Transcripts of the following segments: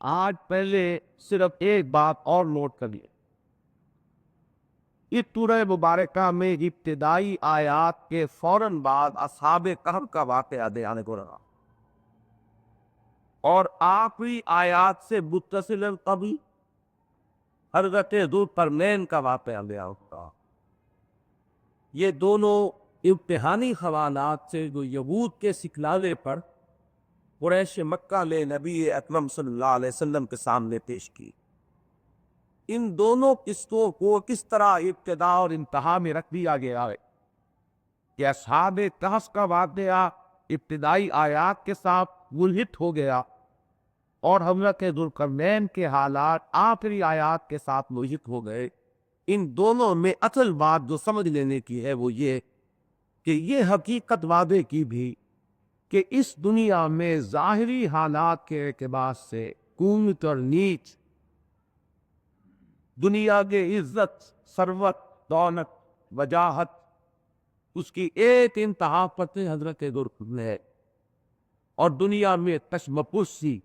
آج پہلے صرف ایک بات اور نوٹ کریے، اس سورہ مبارکہ میں ابتدائی آیات کے فوراً بعد اصحاب کہف کا واقعہ دیانے کو رہا، اور آخری آیات سے متصل قبل حضرت ذوالقرنین کا واقعہ بیان ہوتا۔ یہ دونوں امتحانی حوالات سے جو یہود کے سکھلانے پر قریش مکہ نے نبی اکرم صلی اللہ علیہ وسلم کے سامنے پیش کی۔ ان دونوں قصوں کو کس طرح ابتدا اور انتہا میں رکھ دیا گیا ہے کہ اصحاب کہف کا واقعہ ابتدائی آیات کے ساتھ ملحق ہو گیا اور حضرت ذوالقرنین کے حالات آخری آیات کے ساتھ ملحق ہو گئے۔ ان دونوں میں اصل بات جو سمجھ لینے کی ہے وہ یہ کہ یہ حقیقت واضح کی بھی کہ اس دنیا میں ظاہری حالات کے اعتبار سے قوت اور نیچ، دنیا کے عزت، ثروت، دولت، وجاہت، اس کی ایک انتہا پر حضرت ذوالقرنین ہے، اور دنیا میں تشمپرسی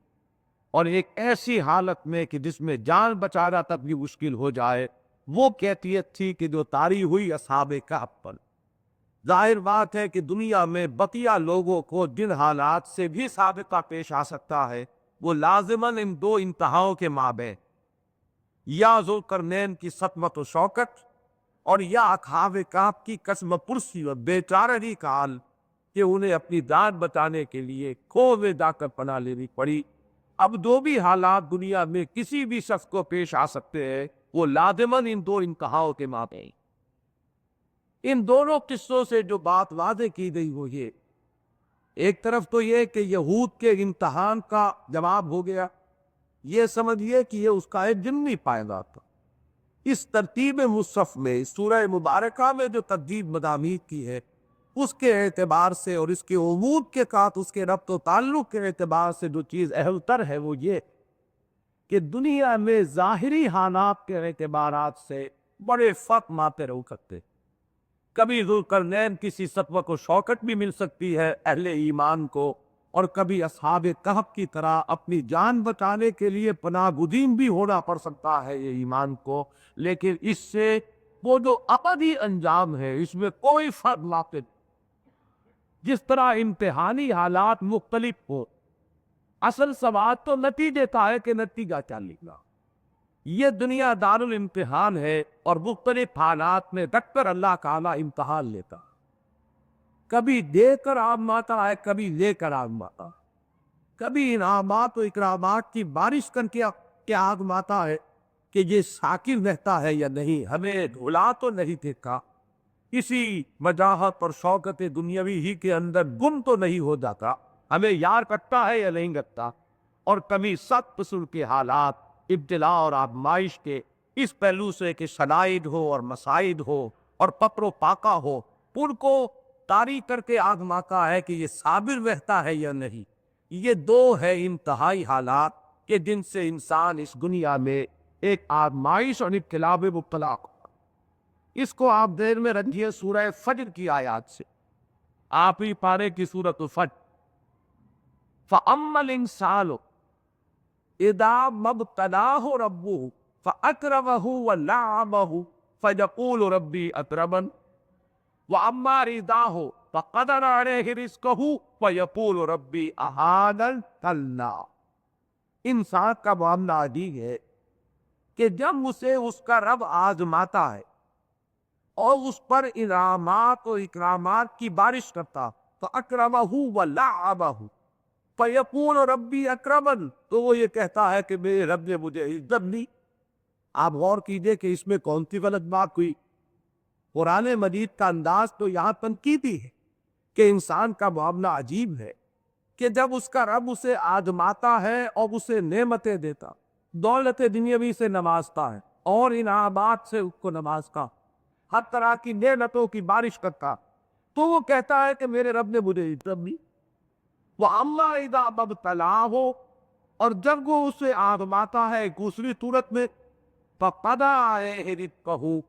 اور ایک ایسی حالت میں کہ جس میں جان بچانا تب بھی مشکل ہو جائے، وہ کیفیت تھی کہ جو طاری ہوئی اصحاب کہف پر۔ ظاہر بات ہے کہ دنیا میں بقیہ لوگوں کو جن حالات سے بھی سابقہ پیش آ سکتا ہے وہ لازماً ان دو انتہاؤں کے مابین یا ذوالقرنین کی سطوت و شوکت اور یا اصحاب کہف کی کسم پرسی اور بیچارگی کا حال کہ انہیں اپنی جان بچانے کے لیے کھو میں جا کر پناہ لینی پڑی۔ اب جو بھی حالات دنیا میں کسی بھی شخص کو پیش آ سکتے ہیں وہ لازماً ان دو انتہاؤں کے مابین۔ ان دونوں قصوں سے جو بات واضح کی گئی وہ یہ، ایک طرف تو یہ کہ یہود کے امتحان کا جواب ہو گیا، یہ سمجھیے کہ یہ اس کا ایک ضمنی پائیدار تھا۔ اس ترتیب مصحف میں سورہ مبارکہ میں جو ترتیب مضامین کی ہے اس کے اعتبار سے اور اس کے عمود کے ساتھ اس کے ربط و تعلق کے اعتبار سے جو چیز اہم تر ہے وہ یہ کہ دنیا میں ظاہری حالات کے اعتبارات سے بڑے فرق ماتے رہ سکتے۔ کبھی ذوالقرنین کسی سطوت و شوکت بھی مل سکتی ہے اہل ایمان کو، اور کبھی اصحاب کہف کی طرح اپنی جان بچانے کے لیے پناہ گزین بھی ہونا پڑ سکتا ہے یہ ایمان کو، لیکن اس سے وہ جو ابدی انجام ہے اس میں کوئی فرق لاتے نہیں۔ جس طرح امتحانی حالات مختلف ہو، اصل سوال تو نتیجے کا ہے کہ نتیجہ کیا نکلا۔ یہ دنیا دار الامتحان ہے اور مختلف حالات میں رکھ کر اللہ تعالیٰ امتحان لیتا، کبھی دے کر آزماتا ہے، کبھی لے کر آزماتا، کبھی انعامات و اکرامات کی بارش کر کے آزماتا ہے کہ یہ شاکر رہتا ہے یا نہیں، ہمیں بھلا تو نہیں دیکھا، اسی وجاہت اور شوکت دنیاوی ہی کے اندر گم تو نہیں ہو جاتا، ہمیں یار کرتا ہے یا نہیں کرتا۔ اور کبھی سخت قسم کے حالات، ابتلا اور آزمائش کے اس پہلو سے کہ شدائد ہو اور مصائب ہو اور فقر و فاقہ ہو، ان کو طاری کر کے آزماتا ہے کہ یہ صابر رہتا ہے یا نہیں۔ یہ دو ہے انتہائی حالات کہ جن سے انسان اس دنیا میں ایک آزمائش اور ابتلا میں مبتلا ہو۔ اس کو آپ ذہن میں رکھیے سورہ فجر کی آیات سے، آخری پارے کی سورۃ الفجر۔ فَأَمَّا الْإِنسَانُ إِذَا مَا ابْتَلَاهُ رَبُّهُ فَأَكْرَمَهُ وَنَعَّمَهُ فَيَقُولُ رَبِّي أَكْرَمَنِ وَأَمَّا رِضَاهُ فَقَدَرَ عَلَيْهِ رِزْقَهُ فَيَقُولُ رَبِّي أَهَانَنِ كَلَّا۔ انسان کا معاملہ عجیب ہے کہ جب اسے اس کا رب آزماتا ہے اور اس پر انعامات و اکرامات کی بارش کرتا، فَأَكْرَمَهُ وَلَعَّمَهُ فَيَقُولُ رَبِّي أَكْرَمَنِ، تو وہ یہ کہتا ہے کہ میرے رب نے مجھے عزت دی۔ آپ غور کیجئے کہ اس میں کون سی غلط بات ہوئی۔ قرآن مجید کا انداز تو یہاں تنقیدی ہے کہ انسان کا معاملہ عجیب ہے کہ جب اس کا رب اسے آزماتا ہے اور اسے نعمتیں دیتا، دولت دنیاوی سے نوازتا ہے اور انعامات سے اس کو نوازتا، ہر طرح کی نعمتوں کی بارش کرتا، تو وہ کہتا ہے کہ میرے رب نے مجھے عزت دی۔ وَأَمَّا إِذَا مَا ابْتَلَاهُ، اور جب وہ اسے آزماتا ہے دوسری صورت میں، فَقَدَرَ عَلَيْهِ رِزْقَهُ،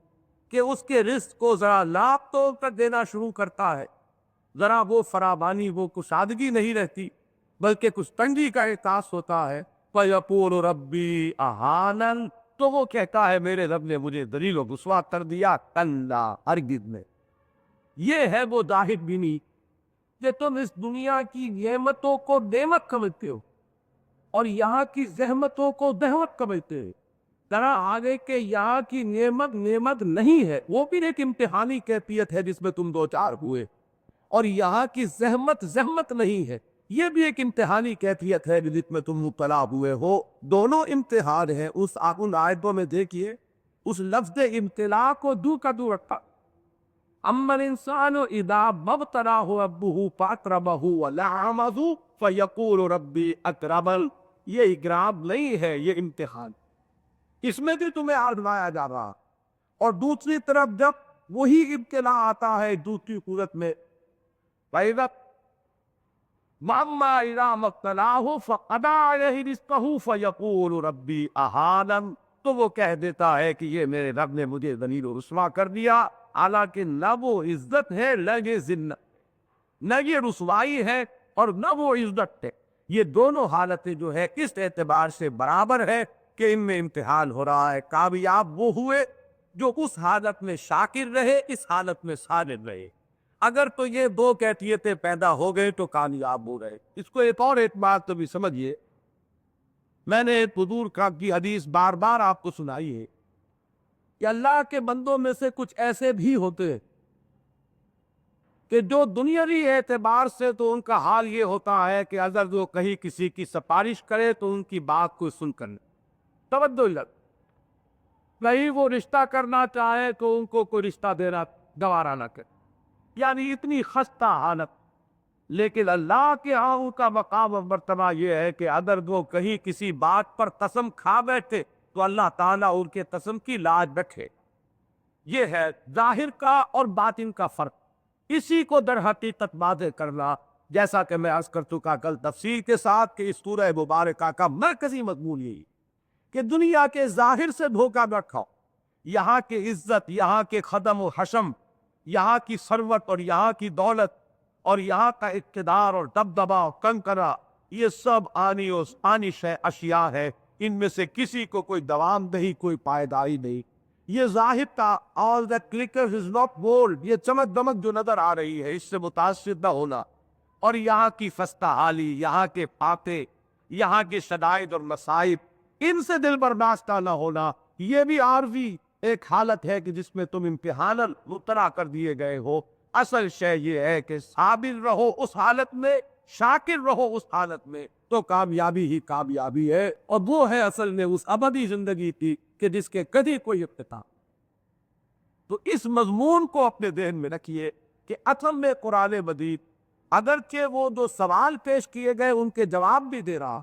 کہ اس کے رزق کو ذرا لاپ توڑ کر دینا شروع کرتا ہے، ذرا وہ فراوانی، وہ کشادگی نہیں رہتی، بلکہ کچھ تنگی کا احساس ہوتا ہے۔ فَيَقُولُ رَبِّي أَهَانَنِ، تو وہ کہتا ہے میرے رب نے مجھے ذلیل و رسوا کر دیا. کلا، ہرگز نہیں. یہ ہے وہ ظاہر بینی کہ تم اس دنیا کی نعمتوں کو نعمت سمجھتے ہو اور یہاں کی زحمتوں کو زحمت سمجھتے ہو. ذرا آگے کہ یہاں کی نعمت نعمت نہیں ہے، وہ بھی ایک امتحانی کیفیت ہے جس میں تم دو چار ہوئے، اور یہاں کی زحمت زحمت نہیں ہے، یہ بھی ایک امتحانی کیفیت ہے جس میں تم مبتلا ہوئے ہو. دونوں امتحان ہیں. ان آیتوں میں دیکھیے اس لفظ ابتلا کو دو کا دو رکھا. اما الانسان اذا ما ابتلاه ربه فاکرمه ونعمه فیقول ربی اکرمن. یہ اکرام نہیں ہے، یہ امتحان. اس میں بھی تمہیں آزمایا جا رہا، اور دوسری طرف جب وہی ابتلا آتا ہے دوسری صورت میں، فَإِذَا وَأَمَّا إِذَا مَا ابْتَلَاهُ فَقَدَرَ عَلَيْهِ رِزْقَهُ فَيَقُولُ رَبِّي أَهَانَنِ، تو وہ کہہ دیتا ہے کہ یہ میرے رب نے مجھے ذلیل و رسوا کر دیا. حالانکہ نہ وہ عزت ہے نہ یہ ذلت، نہ یہ رسوائی ہے اور نہ وہ عزت ہے. یہ دونوں حالتیں جو ہے اس اعتبار سے برابر ہے کہ ان میں امتحان ہو رہا ہے. کامیاب وہ ہوئے جو اس حالت میں شاکر رہے، اس حالت میں صابر رہے. اگر تو یہ دو کیفیتیں پیدا ہو گئے تو کامیاب ہو گئے. اس کو ایک اور اعتبار تو بھی سمجھیے. میں نے حضور کا کی حدیث بار بار آپ کو سنائی ہے کہ اللہ کے بندوں میں سے کچھ ایسے بھی ہوتے ہیں کہ جو دنیاوی اعتبار سے تو ان کا حال یہ ہوتا ہے کہ اگر وہ کہیں کسی کی سفارش کرے تو ان کی بات کو سن کر توجہ لگ، کہیں وہ رشتہ کرنا چاہے تو ان کو کوئی رشتہ دینا گوارا نہ کرے، یعنی اتنی خستہ حالت. لیکن اللہ کے ہاں ان کا مقام و مرتبہ یہ ہے کہ اگر وہ کہیں کسی بات پر قسم کھا بیٹھے تو اللہ تعالیٰ ان کے قسم کی لاج رکھے. یہ ہے ظاہر کا اور باطن کا فرق. اسی کو در حقیقت واضح کرنا، جیسا کہ میں عرض کر چکا کل تفصیل کے ساتھ کہ اس سورہ مبارکہ کا مرکزی مضمون یہی کہ دنیا کے ظاہر سے دھوکہ نہ کھاؤ. یہاں کی عزت، یہاں کے خدم و حشم، یہاں کی ثروت اور یہاں کی دولت اور یہاں کا اقتدار اور دبدبہ اور کنکرا، یہ سب آنی اشیاء ہے. ان میں سے کسی کو کوئی دوام دہی، کوئی پائیداری نہیں. یہ ظاہر کا all that glitters is not gold، یہ چمک دمک جو نظر آ رہی ہے اس سے متاثر نہ ہونا. اور یہاں کی خستہ حالی، یہاں کے فاتح، یہاں کے شدائد اور مصائب، ان سے دل برداشتہ نہ ہونا. یہ بھی عارضی ایک حالت ہے کہ جس میں تم امتحاناً مبتلا کر دیے گئے ہو. اصل شے یہ ہے کہ صابر رہو اس حالت میں، شاکر رہو اس حالت میں، تو کامیابی ہی کامیابی ہے. اور وہ ہے اصل میں اس ابدی زندگی کی کہ جس کے کبھی کوئی اختتام. تو اس مضمون کو اپنے ذہن میں رکھیے کہ اصل میں قرآن مجید اگرچہ وہ جو سوال پیش کیے گئے ان کے جواب بھی دے رہا،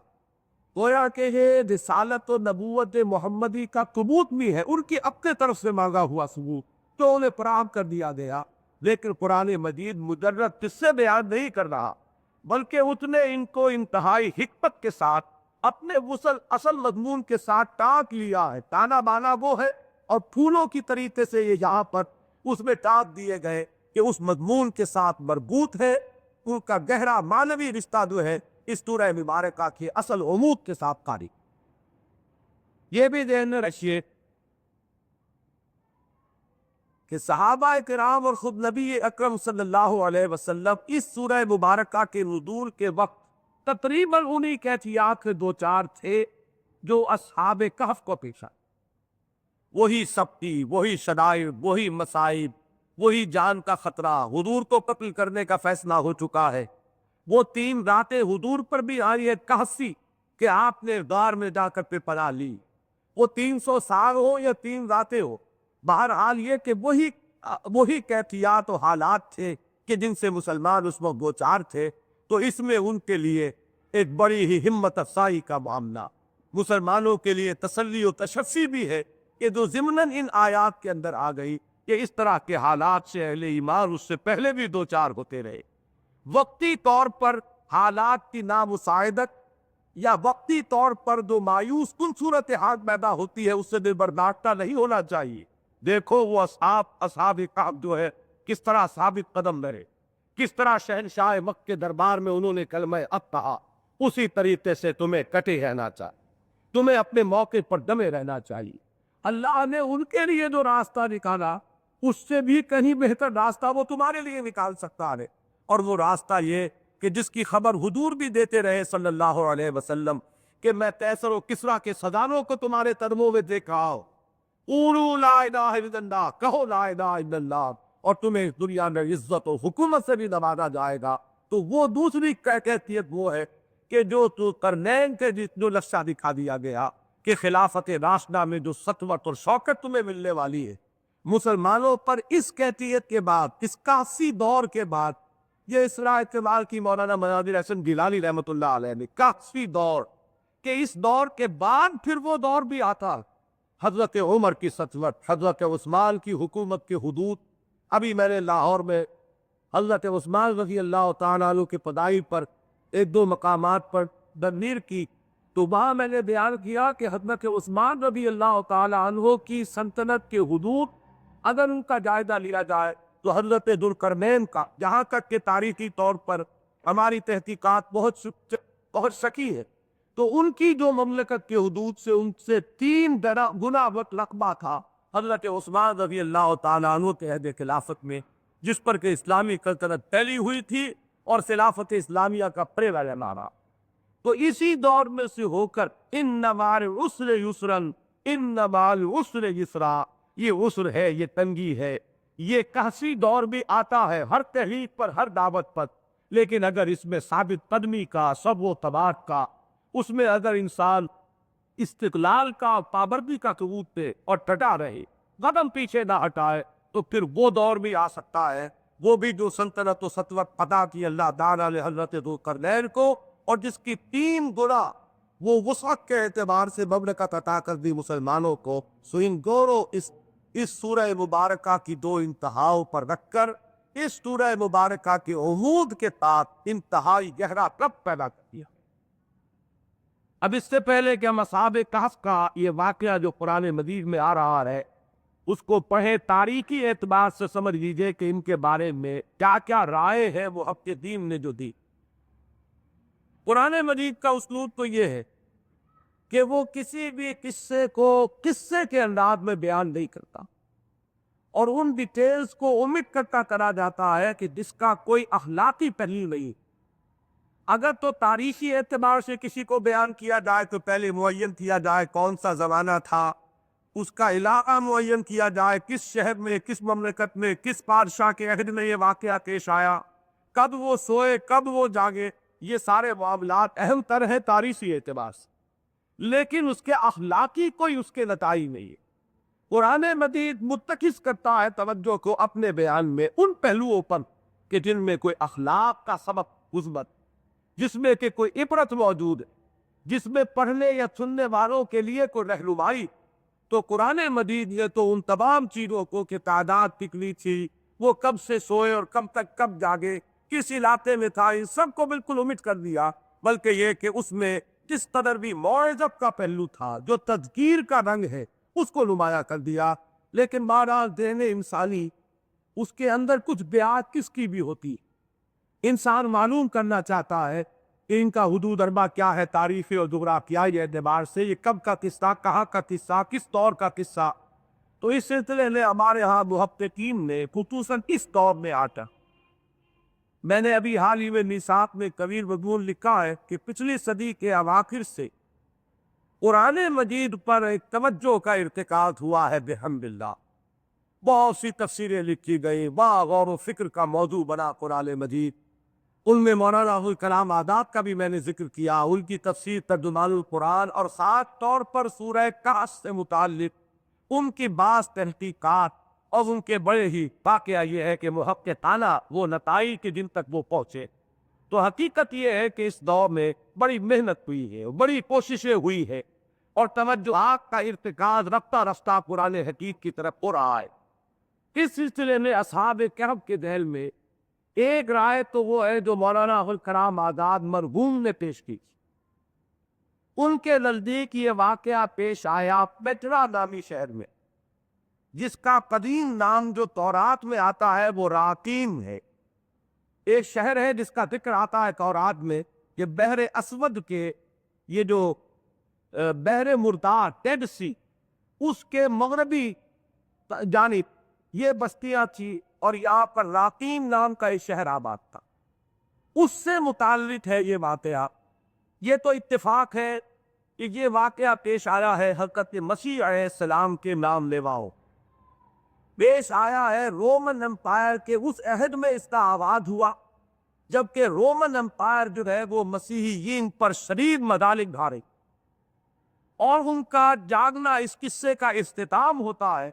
گویا کہ یہ رسالت و نبوت محمدی کا ثبوت بھی ہے، ان کی اپنے طرف سے مانگا ہوا ثبوت تو انہیں فراہم کر دیا گیا. لیکن قرآن مجید مجرد قصے بیان نہیں کر رہا، بلکہ اس نے ان کو انتہائی حکمت کے ساتھ اپنے اصل مضمون کے ساتھ ٹانک لیا ہے. تانا بانا وہ ہے اور پھولوں کی طریقے سے یہ یہاں پر اس میں ٹانک دیے گئے کہ اس مضمون کے ساتھ مربوط ہے. ان کا گہرا معنوی رشتہ جو ہے اس سورہ مبارکہ کے اصل عمود کے ساتھ قاری. یہ بھی ذہن میں رکھیے کہ صحابہ کرام اور خود نبی اکرم صلی اللہ علیہ وسلم اس سورہ مبارکہ کے نزول کے وقت تقریباً انہی کیفیات کے دو چار تھے جو اصحاب کہف کو پیش آئے. وہی سختی، وہی شدائد، وہی مصائب، وہی جان کا خطرہ. حضور کو قتل کرنے کا فیصلہ ہو چکا ہے. وہ 3 راتیں حضور پر بھی آئی ہے کہسی کہ آپ نے غار میں جا کر پہ پناہ لی. وہ 300 سال ہو یا 3 راتیں ہو، بہرحال یہ کہ وہی کیفیات و حالات تھے کہ جن سے مسلمان اس وقت دوچار تھے. تو اس میں ان کے لیے ایک بڑی ہی ہمت افزائی کا معاملہ، مسلمانوں کے لیے تسلی و تشفی بھی ہے کہ جو ضمناً ان آیات کے اندر آ گئی کہ اس طرح کے حالات سے اہل ایمان اس سے پہلے بھی دوچار ہوتے رہے. وقتی طور پر حالات کی نامساعدت یا وقتی طور پر جو مایوس کن صورتحال پیدا ہوتی ہے اس سے دل برداشتہ نہیں ہونا چاہیے. دیکھو وہ اصحاب کہف جو ہے کس طرح ثابت قدم رہے، کس طرح شہنشاہ مکہ کے دربار میں انہوں نے کلمہ حق کہا، اسی طریقے سے تمہیں کٹے رہنا چاہیے، تمہیں اپنے موقع پر دمے رہنا چاہیے۔ اللہ نے ان کے لیے جو راستہ نکالا اس سے بھی کہیں بہتر راستہ وہ تمہارے لیے نکال سکتا ہے، اور وہ راستہ یہ کہ جس کی خبر حضور بھی دیتے رہے صلی اللہ علیہ وسلم کہ میں کیسر و کسریٰ کے خزانوں کو تمہارے قدموں میں دیکھا ہوں، قولوا لا الہ الا اللہ، کہو لا الہ الا اللہ، اور تمہیں اس دنیا میں عزت و حکومت سے بھی نوازا جائے گا۔ تو وہ دوسری کیفیت وہ ہے کہ جو قرنین کے جو نقشہ دکھا دیا گیا کہ خلافت راشدہ میں جو سطوت اور شوکت تمہیں ملنے والی ہے، مسلمانوں پر اس کیفیت کے بعد، اس کاسی دور کے بعد، یہ اصلاح اعتبار کی مولانا مناظر حسن گیلانی رحمۃ اللہ علیہ نے کاسی دور کہ اس دور کے بعد پھر وہ دور بھی آتا، حضرت عمر کی سطوت، حضرت عثمان کی حکومت کے حدود۔ ابھی میں نے لاہور میں حضرت عثمان رضی اللہ تعالیٰ عنہ کے پدائی پر ایک دو مقامات پر تقریر کی، تو وہاں میں نے بیان کیا کہ حضرت عثمان رضی اللہ تعالیٰ عنہ کی سلطنت کے حدود اگر ان کا جائزہ لیا جائے تو حضرت ذوالقرنین کا، جہاں تک کہ تاریخی طور پر ہماری تحقیقات بہت شکی ہے، تو ان کی جو مملکت کے حدود سے ان سے 3 گنا وقت رقبہ تھا حضرت عثمان رضی اللہ تعالیٰ عنہ کے عہد خلافت میں، جس پر کہ اسلامی سلطنت پھیلی ہوئی تھی اور خلافت اسلامیہ کا پریرا رہا۔ تو اسی دور میں سے ہو کر ان مع العسر یسرا ان مع العسر یسرا، یہ عسر ہے، یہ تنگی ہے، یہ قحطی دور بھی آتا ہے ہر تحریک پر، ہر دعوت پر، لیکن اگر اس میں ثابت قدمی کا، صبر و ثبات کا، اس میں اگر انسان استقلال کا، پابندی کا ثبوت پہ اور ڈٹا رہے، قدم پیچھے نہ ہٹائے، تو پھر وہ دور بھی آ سکتا ہے، وہ بھی جو سلطنت و سطوت عطا کی اللہ تعالیٰ نے حضرت ذوالقرنین کو، اور جس کی 3 گنا وہ وسعت کے اعتبار سے مملکت عطا کر دی مسلمانوں کو۔ سو ان دونوں اس سورہ مبارکہ کی 2 انتہاؤں پر رکھ کر اس سورہ مبارکہ کے عمود کے ساتھ انتہائی گہرا ربط پیدا کر دیا۔ اب اس سے پہلے کہ ہم اصحاب کہف کا یہ واقعہ جو قرآن مجید میں آ رہا ہے اس کو پڑھیں، تاریخی اعتبار سے سمجھ لیجئے کہ ان کے بارے میں کیا کیا رائے ہے وہ حق دین نے جو دی۔ قرآن مجید کا اسلوب تو یہ ہے کہ وہ کسی بھی قصے کو قصے کے انداز میں بیان نہیں کرتا، اور ان ڈیٹیلز کو اومٹ کرتا کرا جاتا ہے کہ جس کا کوئی اخلاقی پہلو نہیں۔ اگر تو تاریخی اعتبار سے کسی کو بیان کیا جائے تو پہلے معین کیا جائے کون سا زمانہ تھا، اس کا علاقہ معین کیا جائے، کس شہر میں، کس مملکت میں، کس بادشاہ کے عہد میں یہ واقعہ پیش آیا، کب وہ سوئے، کب وہ جاگے، یہ سارے معاملات اہم تر ہیں تاریخی اعتبار سے، لیکن اس کے اخلاقی کوئی اس کے نتائج نہیں ہے۔ قرآن مجید متکز کرتا ہے توجہ کو اپنے بیان میں ان پہلوؤں پر کہ جن میں کوئی اخلاق کا سبق مثبت، جس میں کہ کوئی عبرت موجود ہے، جس میں پڑھنے یا سننے والوں کے لیے کوئی رہنمائی۔ تو قرآن مجید نے تو ان تمام چیزوں کو کہ تعداد کتنی تھی، وہ کب سے سوئے اور کب جاگے، کس علاقے میں تھا، ان سب کو بالکل اومٹ کر دیا، بلکہ یہ کہ اس میں جس قدر بھی موعظت کا پہلو تھا، جو تذکیر کا رنگ ہے، اس کو نمایاں کر دیا۔ لیکن بہرحال ذہن انسانی اس کے اندر کچھ بیعت کس کی بھی ہوتی، انسان معلوم کرنا چاہتا ہے کہ ان کا حدود اربع کیا ہے، تاریخی اور جغرافیائی اعتبار سے، یہ کب کا قصہ، کہاں کا قصہ، کس دور کا قصہ۔ تو اس سلسلے میں ہمارے ہاں محققین نے خصوصاً اس دور میں آتا، میں نے ابھی حال ہی میں میثاق میں کبیر مضمون لکھا ہے کہ پچھلی صدی کے اواخر سے قرآن مجید پر ایک توجہ کا ارتکاز ہوا ہے بحمداللہ۔ بہت سی تفسیریں لکھی گئی، بڑا غور و فکر کا موضوع بنا قرآن مجید۔ ان میں مولانا ابوالکلام آزاد کا بھی میں نے ذکر کیا، ان کی تفسیر ترجمان القرآن، اور خاص طور پر سورہ کہف سے متعلق ان کی بعض تحقیقات، اور ان کے بڑے ہی واقعہ یہ ہے کہ محققانہ وہ نتائج کے جن تک وہ پہنچے۔ تو حقیقت یہ ہے کہ اس دور میں بڑی محنت ہوئی ہے، بڑی کوششیں ہوئی ہے، اور توجہات کا ارتکاز رفتہ رفتہ قرآن حقیق کی طرف ہو رہا ہے۔ اس سلسلے میں اصحاب کہف کے ذہن میں ایک رائے تو وہ ہے جو مولانا ابوالکلام آزاد مرحوم نے پیش کی۔ ان کے نزدیک یہ واقعہ پیش آیا پیٹرا نامی شہر میں، جس کا قدیم نام جو تورات میں آتا ہے وہ راقیم ہے۔ ایک شہر ہے جس کا ذکر آتا ہے تورات میں، کہ بحر اسود کے یہ جو بحر مردار ٹیڈ سی اس کے مغربی جانب یہ بستیاں تھی اور یہاں پر راقیم نام کا ایک شہر آباد تھا. اس سے متعلق ہے یہ واقعہ. یہ تو اتفاق ہے کہ یہ واقعہ پیش آیا ہے حضرت مسیح علیہ السلام کے نام لیواؤں، پیش آیا ہے رومن امپائر کے اس عہد میں اس کا آغاز ہوا جبکہ رومن امپائر جو ہے وہ مسیحیین پر شدید مظالم ڈھارے، اور ان کا جاگنا اس قصے کا اختتام ہوتا ہے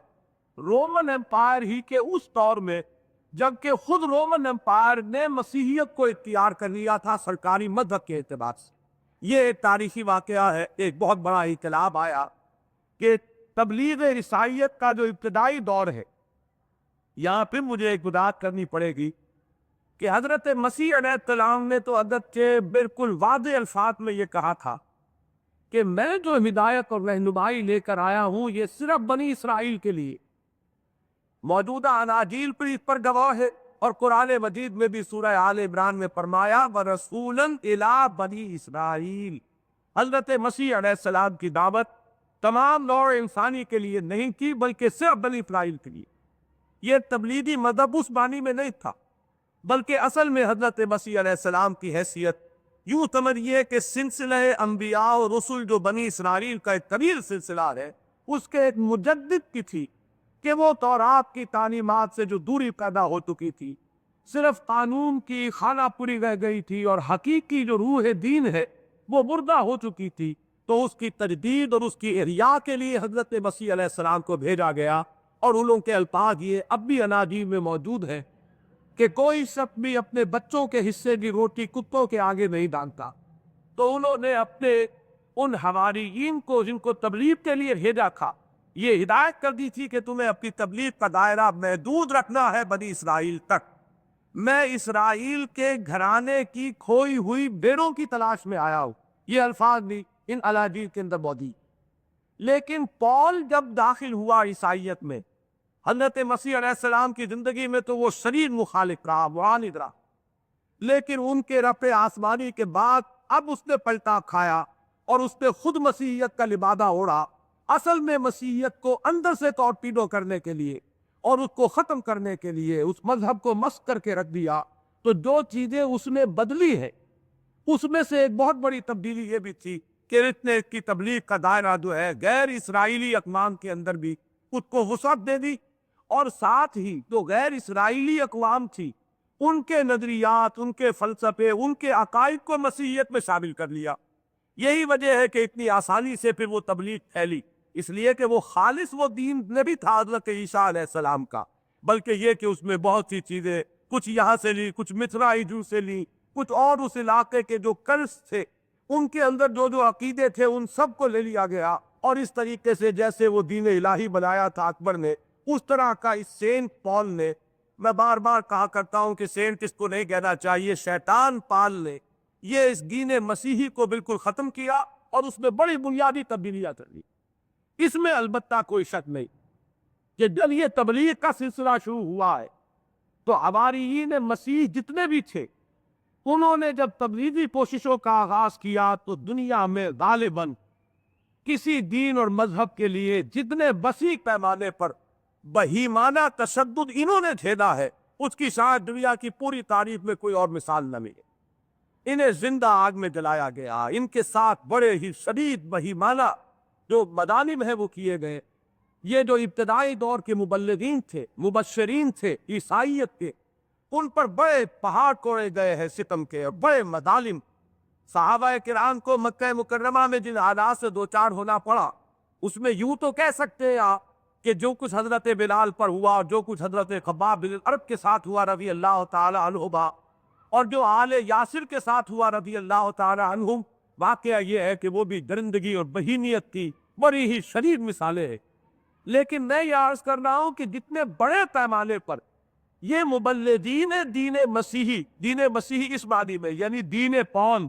رومن امپائر ہی کے اس دور میں جبکہ خود رومن امپائر نے مسیحیت کو اختیار کر لیا تھا سرکاری مذہب کے اعتبار سے. یہ ایک تاریخی واقعہ ہے. ایک بہت بڑا انقلاب آیا کہ تبلیغ عیسائیت کا جو ابتدائی دور ہے، یہاں پھر مجھے ایک وضاحت کرنی پڑے گی کہ حضرت مسیح علیہ السلام نے تو حضرت کے بالکل واضح الفاظ میں یہ کہا تھا کہ میں جو ہدایت اور رہنمائی لے کر آیا ہوں یہ صرف بنی اسرائیل کے لیے. موجودہ اناجیل پر اس پر گواہ ہے اور قرآن مجید میں بھی سورہ آل عمران میں فرمایا وَرَسُولًا إِلَىٰ بَنِي اسرائیل. حضرت مسیح علیہ السلام کی دعوت تمام نوع انسانی کے لیے نہیں تھی بلکہ صرف بنی اسرائیل کے لیے. یہ تبلیغی مذہب اس معنی میں نہیں تھا بلکہ اصل میں حضرت مسیح علیہ السلام کی حیثیت یوں سمجھیے کہ سلسلہ انبیاء و رسول جو بنی اسرائیل کا ایک طویل سلسلہ ہے اس کے ایک مجدد کی تھی کہ وہ تورات کی تعلیمات سے جو دوری پیدا ہو چکی تھی، صرف قانون کی خانہ پوری رہ گئی تھی اور حقیقی جو روح دین ہے وہ مردہ ہو چکی تھی، تو اس کی تجدید اور اس کی احیاء کے لیے حضرت مسیح علیہ السلام کو بھیجا گیا. اور ان لوگوں کے الفاظ یہ اب بھی اناجیل میں موجود ہے کہ کوئی شخص بھی اپنے بچوں کے حصے کی روٹی کتوں کے آگے نہیں ڈالتا. تو انہوں نے اپنے ان حواریین کو جن کو تبلیغ کے لیے بھیجا تھا یہ ہدایت کر دی تھی کہ تمہیں اپنی تبلیغ کا دائرہ محدود رکھنا ہے بنی اسرائیل تک. میں اسرائیل کے گھرانے کی کھوئی ہوئی بیڑوں کی تلاش میں آیا ہوں. یہ الفاظ بھی ان اناجیل کے اندر موجود. لیکن پال جب داخل ہوا عیسائیت میں حضرت مسیح علیہ السلام کی زندگی میں تو وہ شدید مخالف رہا، معاند رہا، لیکن ان کے رفع آسمانی کے بعد اب اس نے پلٹا کھایا اور اس نے خود مسیحیت کا لبادہ اوڑھا. اصل میں مسیحیت کو اندر سے ٹورپیڈو کرنے کے لیے اور اس کو ختم کرنے کے لیے اس مذہب کو مسخ کر کے رکھ دیا. تو جو چیزیں اس نے بدلی ہے اس میں سے ایک بہت بڑی تبدیلی یہ بھی تھی کہ اس نے کی تبلیغ کا دائرہ جو ہے غیر اسرائیلی اقوام کے اندر بھی اس کو وسعت دے دی، اور ساتھ ہی جو غیر اسرائیلی اقوام تھی ان کے نظریات، ان کے فلسفے، ان کے عقائد کو مسیحیت میں شامل کر لیا. یہی وجہ ہے کہ اتنی آسانی سے پھر وہ تبلیغ پھیلی، اس لیے کہ وہ خالص وہ دین نہیں تھا حضرت عیسیٰ علیہ السلام کا، بلکہ یہ کہ اس میں بہت سی چیزیں کچھ یہاں سے لی، کچھ مصرائی سے لی، کچھ اور اس علاقے کے جو قرض تھے ان کے اندر جو عقیدے تھے ان سب کو لے لیا گیا. اور اس طریقے سے جیسے وہ دین الہی بنایا تھا اکبر نے، اس طرح کا اس سینٹ پال نے، میں بار بار کہا کرتا ہوں کہ سینٹ اس کو نہیں کہنا چاہیے، شیطان پال نے یہ اس دین مسیحی کو بالکل ختم کیا اور اس میں بڑی بنیادی تبدیلیاں کر لی. اس میں البتہ کوئی شک نہیں کہ جب یہ تبلیغ کا سلسلہ شروع ہوا ہے تو حواریین مسیح جتنے بھی تھے انہوں نے جب تبلیغی کوششوں کا آغاز کیا تو دنیا میں غالباً کسی دین اور مذہب کے لیے جتنے وسیع پیمانے پر بہیمانہ تشدد انہوں نے جھیلا ہے اس کی شاید دنیا کی پوری تاریخ میں کوئی اور مثال نہ ملے. انہیں زندہ آگ میں جلایا گیا، ان کے ساتھ بڑے ہی شدید بہیمانہ جو مظالم ہیں وہ کیے گئے. یہ جو ابتدائی دور کے مبلغین تھے، مبشرین تھے عیسائیت کے، ان پر بڑے پہاڑ کوڑے گئے ہیں ستم کے اور بڑے مظالم. صحابہ کرام کو مکہ مکرمہ میں جن حالات سے دوچار ہونا پڑا اس میں یوں تو کہہ سکتے ہیں آپ کہ جو کچھ حضرت بلال پر ہوا اور جو کچھ حضرت خباب بن الارت کے ساتھ ہوا رضی اللہ تعالی عنہما، اور جو آل یاسر کے ساتھ ہوا رضی اللہ تعالی عنہم، واقعہ یہ ہے کہ وہ بھی درندگی اور بہیمیت کی بڑی ہی شدید مثالیں ہیں. لیکن میں یہ عرض کر رہا ہوں کہ جتنے بڑے پیمانے پر یہ مبلغین دین مسیحی اس معنی میں یعنی دین پون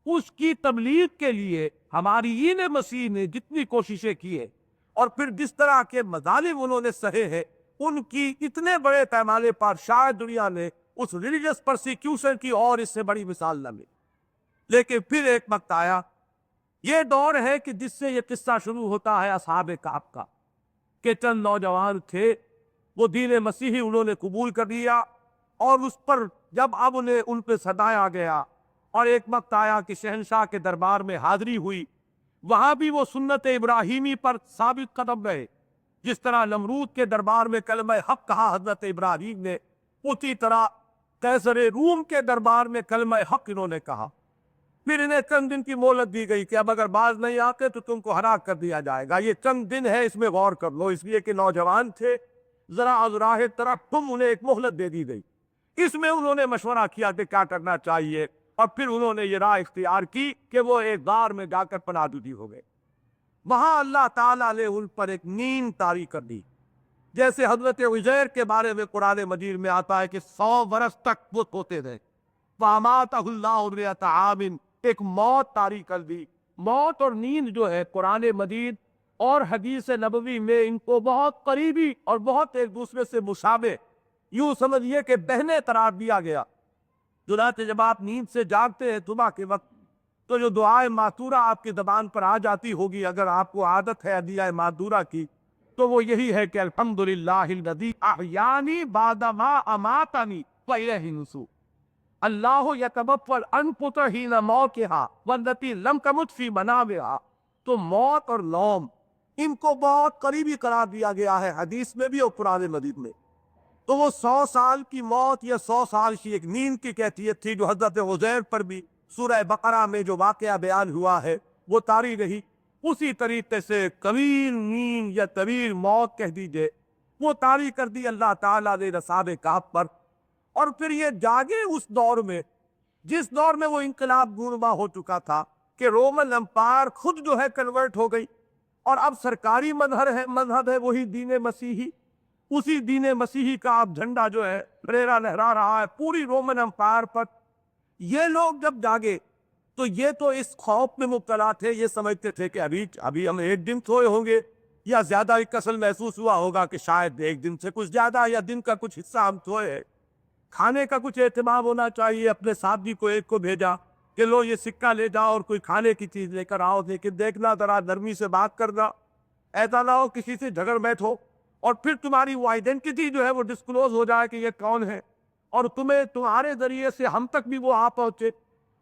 اس کی تبلیغ کے لیے ہماری مسیح نے جتنی کوششیں کی ہیں اور پھر جس طرح کے مظالم انہوں نے سہے ہیں ان کی اتنے بڑے پیمانے پر شاید دنیا نے اس ریلیجس پرسیکیوشن کی اور اس سے بڑی مثال نہ ملی. لیکن پھر ایک وقت آیا، یہ دور ہے کہ جس سے یہ قصہ شروع ہوتا ہے اصحاب کہف کا، کہ چند نوجوان تھے، وہ دین مسیحی انہوں نے قبول کر لیا، اور اس پر جب اب انہیں ان پہ ستایا گیا، اور ایک وقت آیا کہ شہنشاہ کے دربار میں حاضری ہوئی، وہاں بھی وہ سنت ابراہیمی پر ثابت قدم رہے۔ جس طرح نمرود کے دربار میں کلمہ حق کہا حضرت ابراہیم نے، اسی طرح قیصر روم کے دربار میں کلمہ حق انہوں نے کہا۔ پھر انہیں چند دن کی مہلت دی گئی کہ اب اگر باز نہیں آتے تو تم کو ہلاک کر دیا جائے گا، یہ چند دن ہے، اس میں غور کر لو، اس لیے کہ نوجوان تھے، ذرا از راہ ترحم انہیں ایک مہلت دے دی گئی۔ اس میں انہوں نے مشورہ کیا کہ کیا کرنا چاہیے، اور پھر انہوں نے یہ راہ اختیار کی کہ وہ ایک غار میں جا کر پناہ جوئی ہو گئے۔ وہاں اللہ تعالیٰ نے ان پر ایک نیند طاری کر دی، جیسے حضرت عزیر کے بارے میں قرآن مجید میں آتا ہے کہ 100 برس تک وہ سوتے رہے، فَأَمَاتَهُ اللَّهُ مِائَةَ عَامٍ، ایک موت طاری کر دی۔ موت اور نیند جو ہے قرآن مجید اور حدیث نبوی میں ان کو بہت قریبی اور بہت ایک دوسرے سے مشابہ، یوں سمجھیے کہ بہنے قرار دیا گیا۔ چنانچہ جب آپ نیند سے جاگتے ہیں صبح کے وقت، تو جو دعائے ماتورہ آپ کی زبان پر آ جاتی ہوگی، اگر آپ کو عادت ہے ادعیہ ماتورہ کی، تو وہ یہی ہے کہ الحمدللہ الذی احیانی بعد ما اماتنی والیہ النشور، اللہ یتوفی الانفس حین موتہا والتی لم تمت فی منامہا۔ تو موت اور نوم ان کو بہت قریبی قرار دیا گیا ہے حدیث میں بھی اور قرآن مجید میں۔ تو وہ 100 سال کی موت یا 100 سال کی ایک نیند کی کیفیت تھی جو حضرت عزیر پر بھی سورہ بقرہ میں جو واقعہ بیان ہوا ہے وہ طاری رہی۔ اسی طریقے سے طویل نیند یا طویل موت کہہ دیجئے، وہ طاری کر دی اللہ تعالیٰ نے اصحاب کہف پر۔ اور پھر یہ جاگے اس دور میں جس دور میں وہ انقلاب گونما ہو چکا تھا کہ رومن امپائر خود جو ہے کنورٹ ہو گئی، اور اب سرکاری مذہب ہے وہی دین مسیحی۔ اسی دین مسیحی کا اب جھنڈا جو ہے پھریرا لہرا رہا ہے پوری رومن امپائر پر۔ یہ لوگ جب جاگے تو یہ تو اس خوف میں مبتلا تھے، یہ سمجھتے تھے کہ ابھی ہم ایک دن سوئے ہوں گے، یا زیادہ ایک کسل محسوس ہوا ہوگا کہ شاید ایک دن سے کچھ زیادہ یا دن کا کچھ حصہ ہم سوئے ہیں۔ کھانے کا کچھ اہتمام ہونا چاہیے، اپنے ساتھی کو ایک کو بھیجا کہ لو یہ سکہ لے جاؤ اور کوئی کھانے کی چیز لے کر آؤ، لیکن دیکھنا ذرا نرمی سے بات کرنا، ایسا نہ ہو کسی سے جھگڑ بیٹھو اور پھر تمہاری وہ آئیڈینٹی جو ہے وہ ڈسکلوز ہو جائے کہ یہ کون ہے، اور تمہارے ذریعے سے ہم تک بھی وہ آ پہنچے،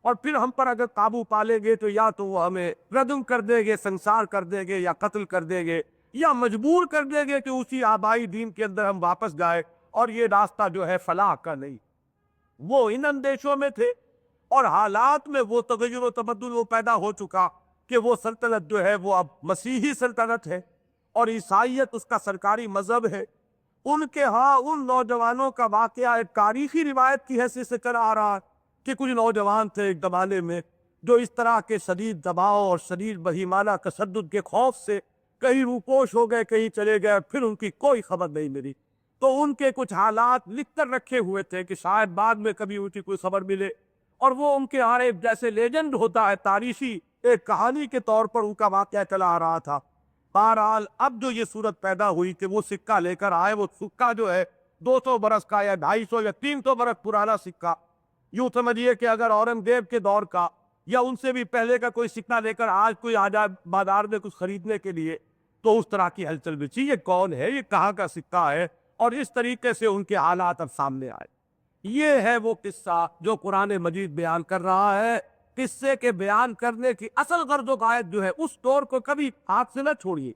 اور پھر ہم پر اگر قابو پا لیں گے تو یا تو وہ ہمیں ردم کر دیں گے، سنسار کر دیں گے، یا قتل کر دیں گے، یا مجبور کر دیں گے کہ اسی آبائی دین کے اندر ہم واپس جائیں، اور یہ راستہ جو ہے فلاح کا نہیں۔ وہ ان اندیشوں میں تھے، اور حالات میں وہ تغیر و تبدل وہ پیدا ہو چکا کہ وہ سلطنت جو ہے وہ اب مسیحی سلطنت ہے، اور عیسائیت اس کا سرکاری مذہب ہے۔ ان کے ہاں ان نوجوانوں کا واقعہ ایک تاریخی روایت کی حیثیت سے چلا آ رہا ہے کہ کچھ نوجوان تھے ایک زمانے میں جو اس طرح کے شدید دباؤ اور شدید بہیمانہ تشدد کے خوف سے کہیں روپوش ہو گئے، کہیں چلے گئے، پھر ان کی کوئی خبر نہیں ملی۔ تو ان کے کچھ حالات لکھ کر رکھے ہوئے تھے کہ شاید بعد میں کبھی ان کی کوئی خبر ملے، اور وہ ان کے آنے جیسے لیجنڈ ہوتا ہے تاریخی ایک کہانی کے طور پر ان کا واقعہ چلا آ رہا تھا۔ بہرحال اب جو یہ صورت پیدا ہوئی کہ وہ سکہ لے کر آئے، وہ سکہ جو ہے 200 برس کا یا 250 یا 300 برس پرانا سکہ، یوں سمجھیے کہ اگر اورنگزیب کے دور کا یا ان سے بھی پہلے کا کوئی سکہ لے کر آج کوئی آ جائے بازار میں کچھ خریدنے کے لیے تو اس طرح کی ہلچل بچی، یہ کون ہے، یہ کہاں کا سکہ ہے، اور اس طریقے سے ان کے حالات اب سامنے آئے۔ یہ ہے وہ قصہ جو قرآن مجید بیان کر رہا ہے۔ قصے کے بیان کرنے کی اصل غرض و غایت جو ہے اس دور کو کبھی ہاتھ سے نہ چھوڑیے،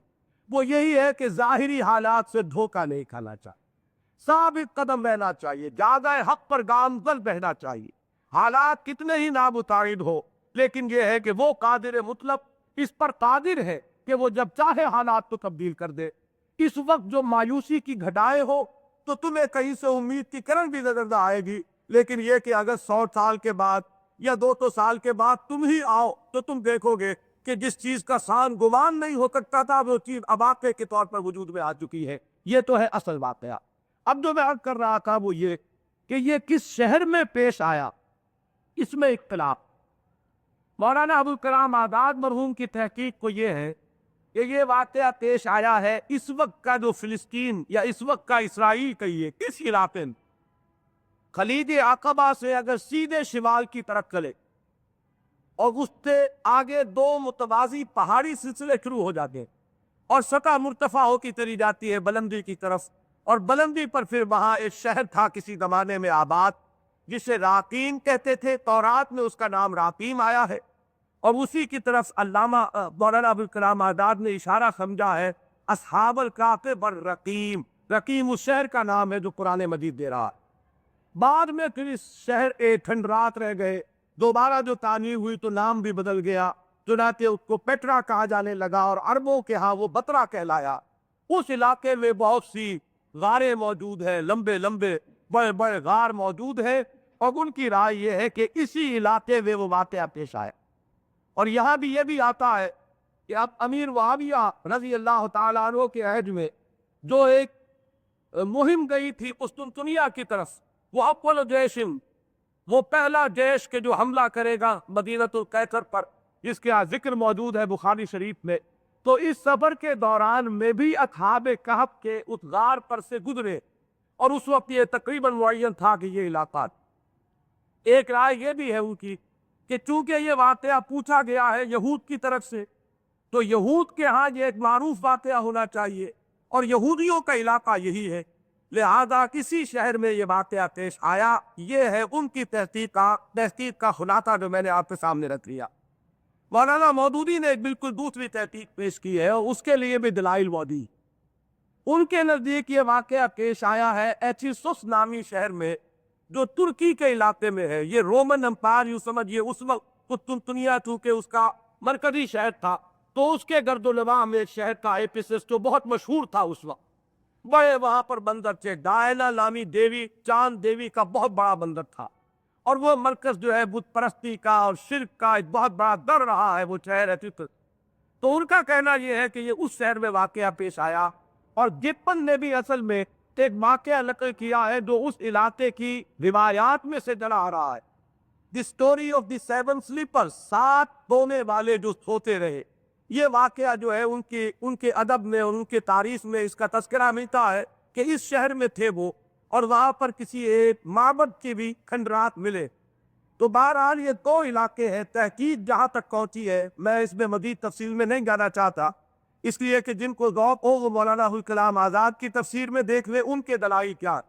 وہ یہی ہے کہ ظاہری حالات سے دھوکہ نہیں کھانا چاہیے، ثابت قدم رہنا چاہیے، جادہ حق پر گامزن رہنا چاہیے، حالات کتنے ہی نامتعارض ہو، لیکن یہ ہے کہ وہ قادر مطلق اس پر قادر ہے کہ وہ جب چاہے حالات کو تبدیل کر دے۔ اس وقت جو مایوسی کی گھٹائیں ہو تو تمہیں کہیں سے امید کی کرن بھی نظر نہ آئے گی، لیکن یہ کہ اگر 100 سال کے بعد یا 200 سال کے بعد تم ہی آؤ تو تم دیکھو گے کہ جس چیز کا سان گمان نہیں ہو سکتا تھا وہ چیز اب واقعے کے طور پر وجود میں آ چکی ہے۔ یہ تو ہے اصل واقعہ۔ اب جو میں عرض کر رہا تھا وہ یہ کہ یہ کس شہر میں پیش آیا، اس میں اختلاف۔ مولانا ابوالکلام آزاد مرحوم کی تحقیق کو یہ ہے کہ یہ واقعہ پیش آیا ہے اس وقت کا جو فلسطین یا اس وقت کا اسرائیل کہیے کس علاقے میں، خلیج عقبہ سے اگر سیدھے شمال کی طرف چلے اور اس سے آگے دو متوازی پہاڑی سلسلے شروع ہو جاتے ہیں اور سطح مرتفع ہو کی چلی جاتی ہے بلندی کی طرف، اور بلندی پر پھر وہاں ایک شہر تھا کسی زمانے میں آباد جسے راقیم کہتے تھے، تورات میں اس کا نام راقیم آیا ہے، اور اسی کی طرف علامہ مولانا ابوالکلام آزاد نے اشارہ سمجھا ہے، اصحاب الکہف بالرقیم، رقیم اس شہر کا نام ہے جو قرآن مجید دے رہا ہے۔ بعد میں پھر اس شہر ایک کھنڈرات رہ گئے، دوبارہ جو تعمیر ہوئی تو نام بھی بدل گیا، چنانچہ اس کو پیٹرا کہا جانے لگا اور عربوں کے ہاں وہ بترا کہلایا۔ اس علاقے میں بہت سی غاریں موجود ہیں، لمبے لمبے بڑے بڑے غار موجود ہیں، اور ان کی رائے یہ ہے کہ اسی علاقے میں وہ واقعہ پیش آیا۔ اور یہاں بھی یہ بھی آتا ہے کہ اب امیر معاویہ رضی اللہ تعالیٰ عنہ کے عہد میں جو ایک مہم گئی تھی قسطنطنیہ کی طرف، وہ اول جیش، وہ پہلا جیش کہ جو حملہ کرے گا مدینۃ القیصر پر، جس کے ذکر موجود ہے بخاری شریف میں، تو اس سفر کے دوران میں بھی اصحاب کہف کے اس غار پر سے گزرے، اور اس وقت یہ تقریباً معین تھا کہ یہ علاقہ۔ ایک رائے یہ بھی ہے ان کی کہ چونکہ یہ واقعہ پوچھا گیا ہے یہود کی طرف سے، تو یہود کے ہاں یہ ایک معروف واقعہ ہونا چاہیے، اور یہودیوں کا علاقہ یہی ہے، لہذا کسی شہر میں یہ واقعہ پیش آیا۔ یہ ہے ان کی تحقیق کا خلاصہ جو میں نے آپ کے سامنے رکھ لیا۔ مولانا مودودی نے ایک بالکل دوسری تحقیق پیش کی ہے، اور اس کے لیے بھی دلائل موجود۔ ان کے نزدیک یہ واقعہ پیش آیا ہے ایفیسس نامی شہر میں، جو ترکی کے علاقے میں ہے۔ یہ رومن امپائر یوں سمجھیے، اس وقت قسطنطنیہ چونکہ اس کا مرکزی شہر تھا، تو اس کے گرد و نواح میں ایک شہر تھا ایفیسس جو بہت مشہور تھا اس وقت۔ بڑے وہاں پر بندر تھے، ڈائنا نامی دیوی، چاند دیوی کا بہت بڑا بندر تھا، اور وہ مرکز جو ہے بت پرستی کا اور شرک کا ایک بہت بڑا در رہا ہے وہ شہر ایفیسس۔ تو ان کا کہنا یہ ہے کہ یہ اس شہر میں واقعہ پیش آیا، اور گپن نے بھی اصل میں ایک واقعہ نقل کیا ہے جو اس علاقے کی روایات میں سے چلا آ رہا ہے، the story of the seven sleeper, 7 سونے والے جو سوتے رہے۔ یہ واقعہ جو ہے ان کے ادب میں اور ان کے تاریخ میں اس کا تذکرہ ملتا ہے کہ اس شہر میں تھے وہ، اور وہاں پر کسی ایک معبد کے بھی کھنڈرات ملے۔ تو بہرحال یہ 2 علاقے ہیں۔ تحقیق جہاں تک پہنچی ہے، میں اس میں مزید تفصیل میں نہیں جانا چاہتا، اس لیے کہ جن کو ذوق ہو وہ مولانا ابوالکلام آزاد کی تفسیر میں دیکھ لے ان کے دلائل کیا،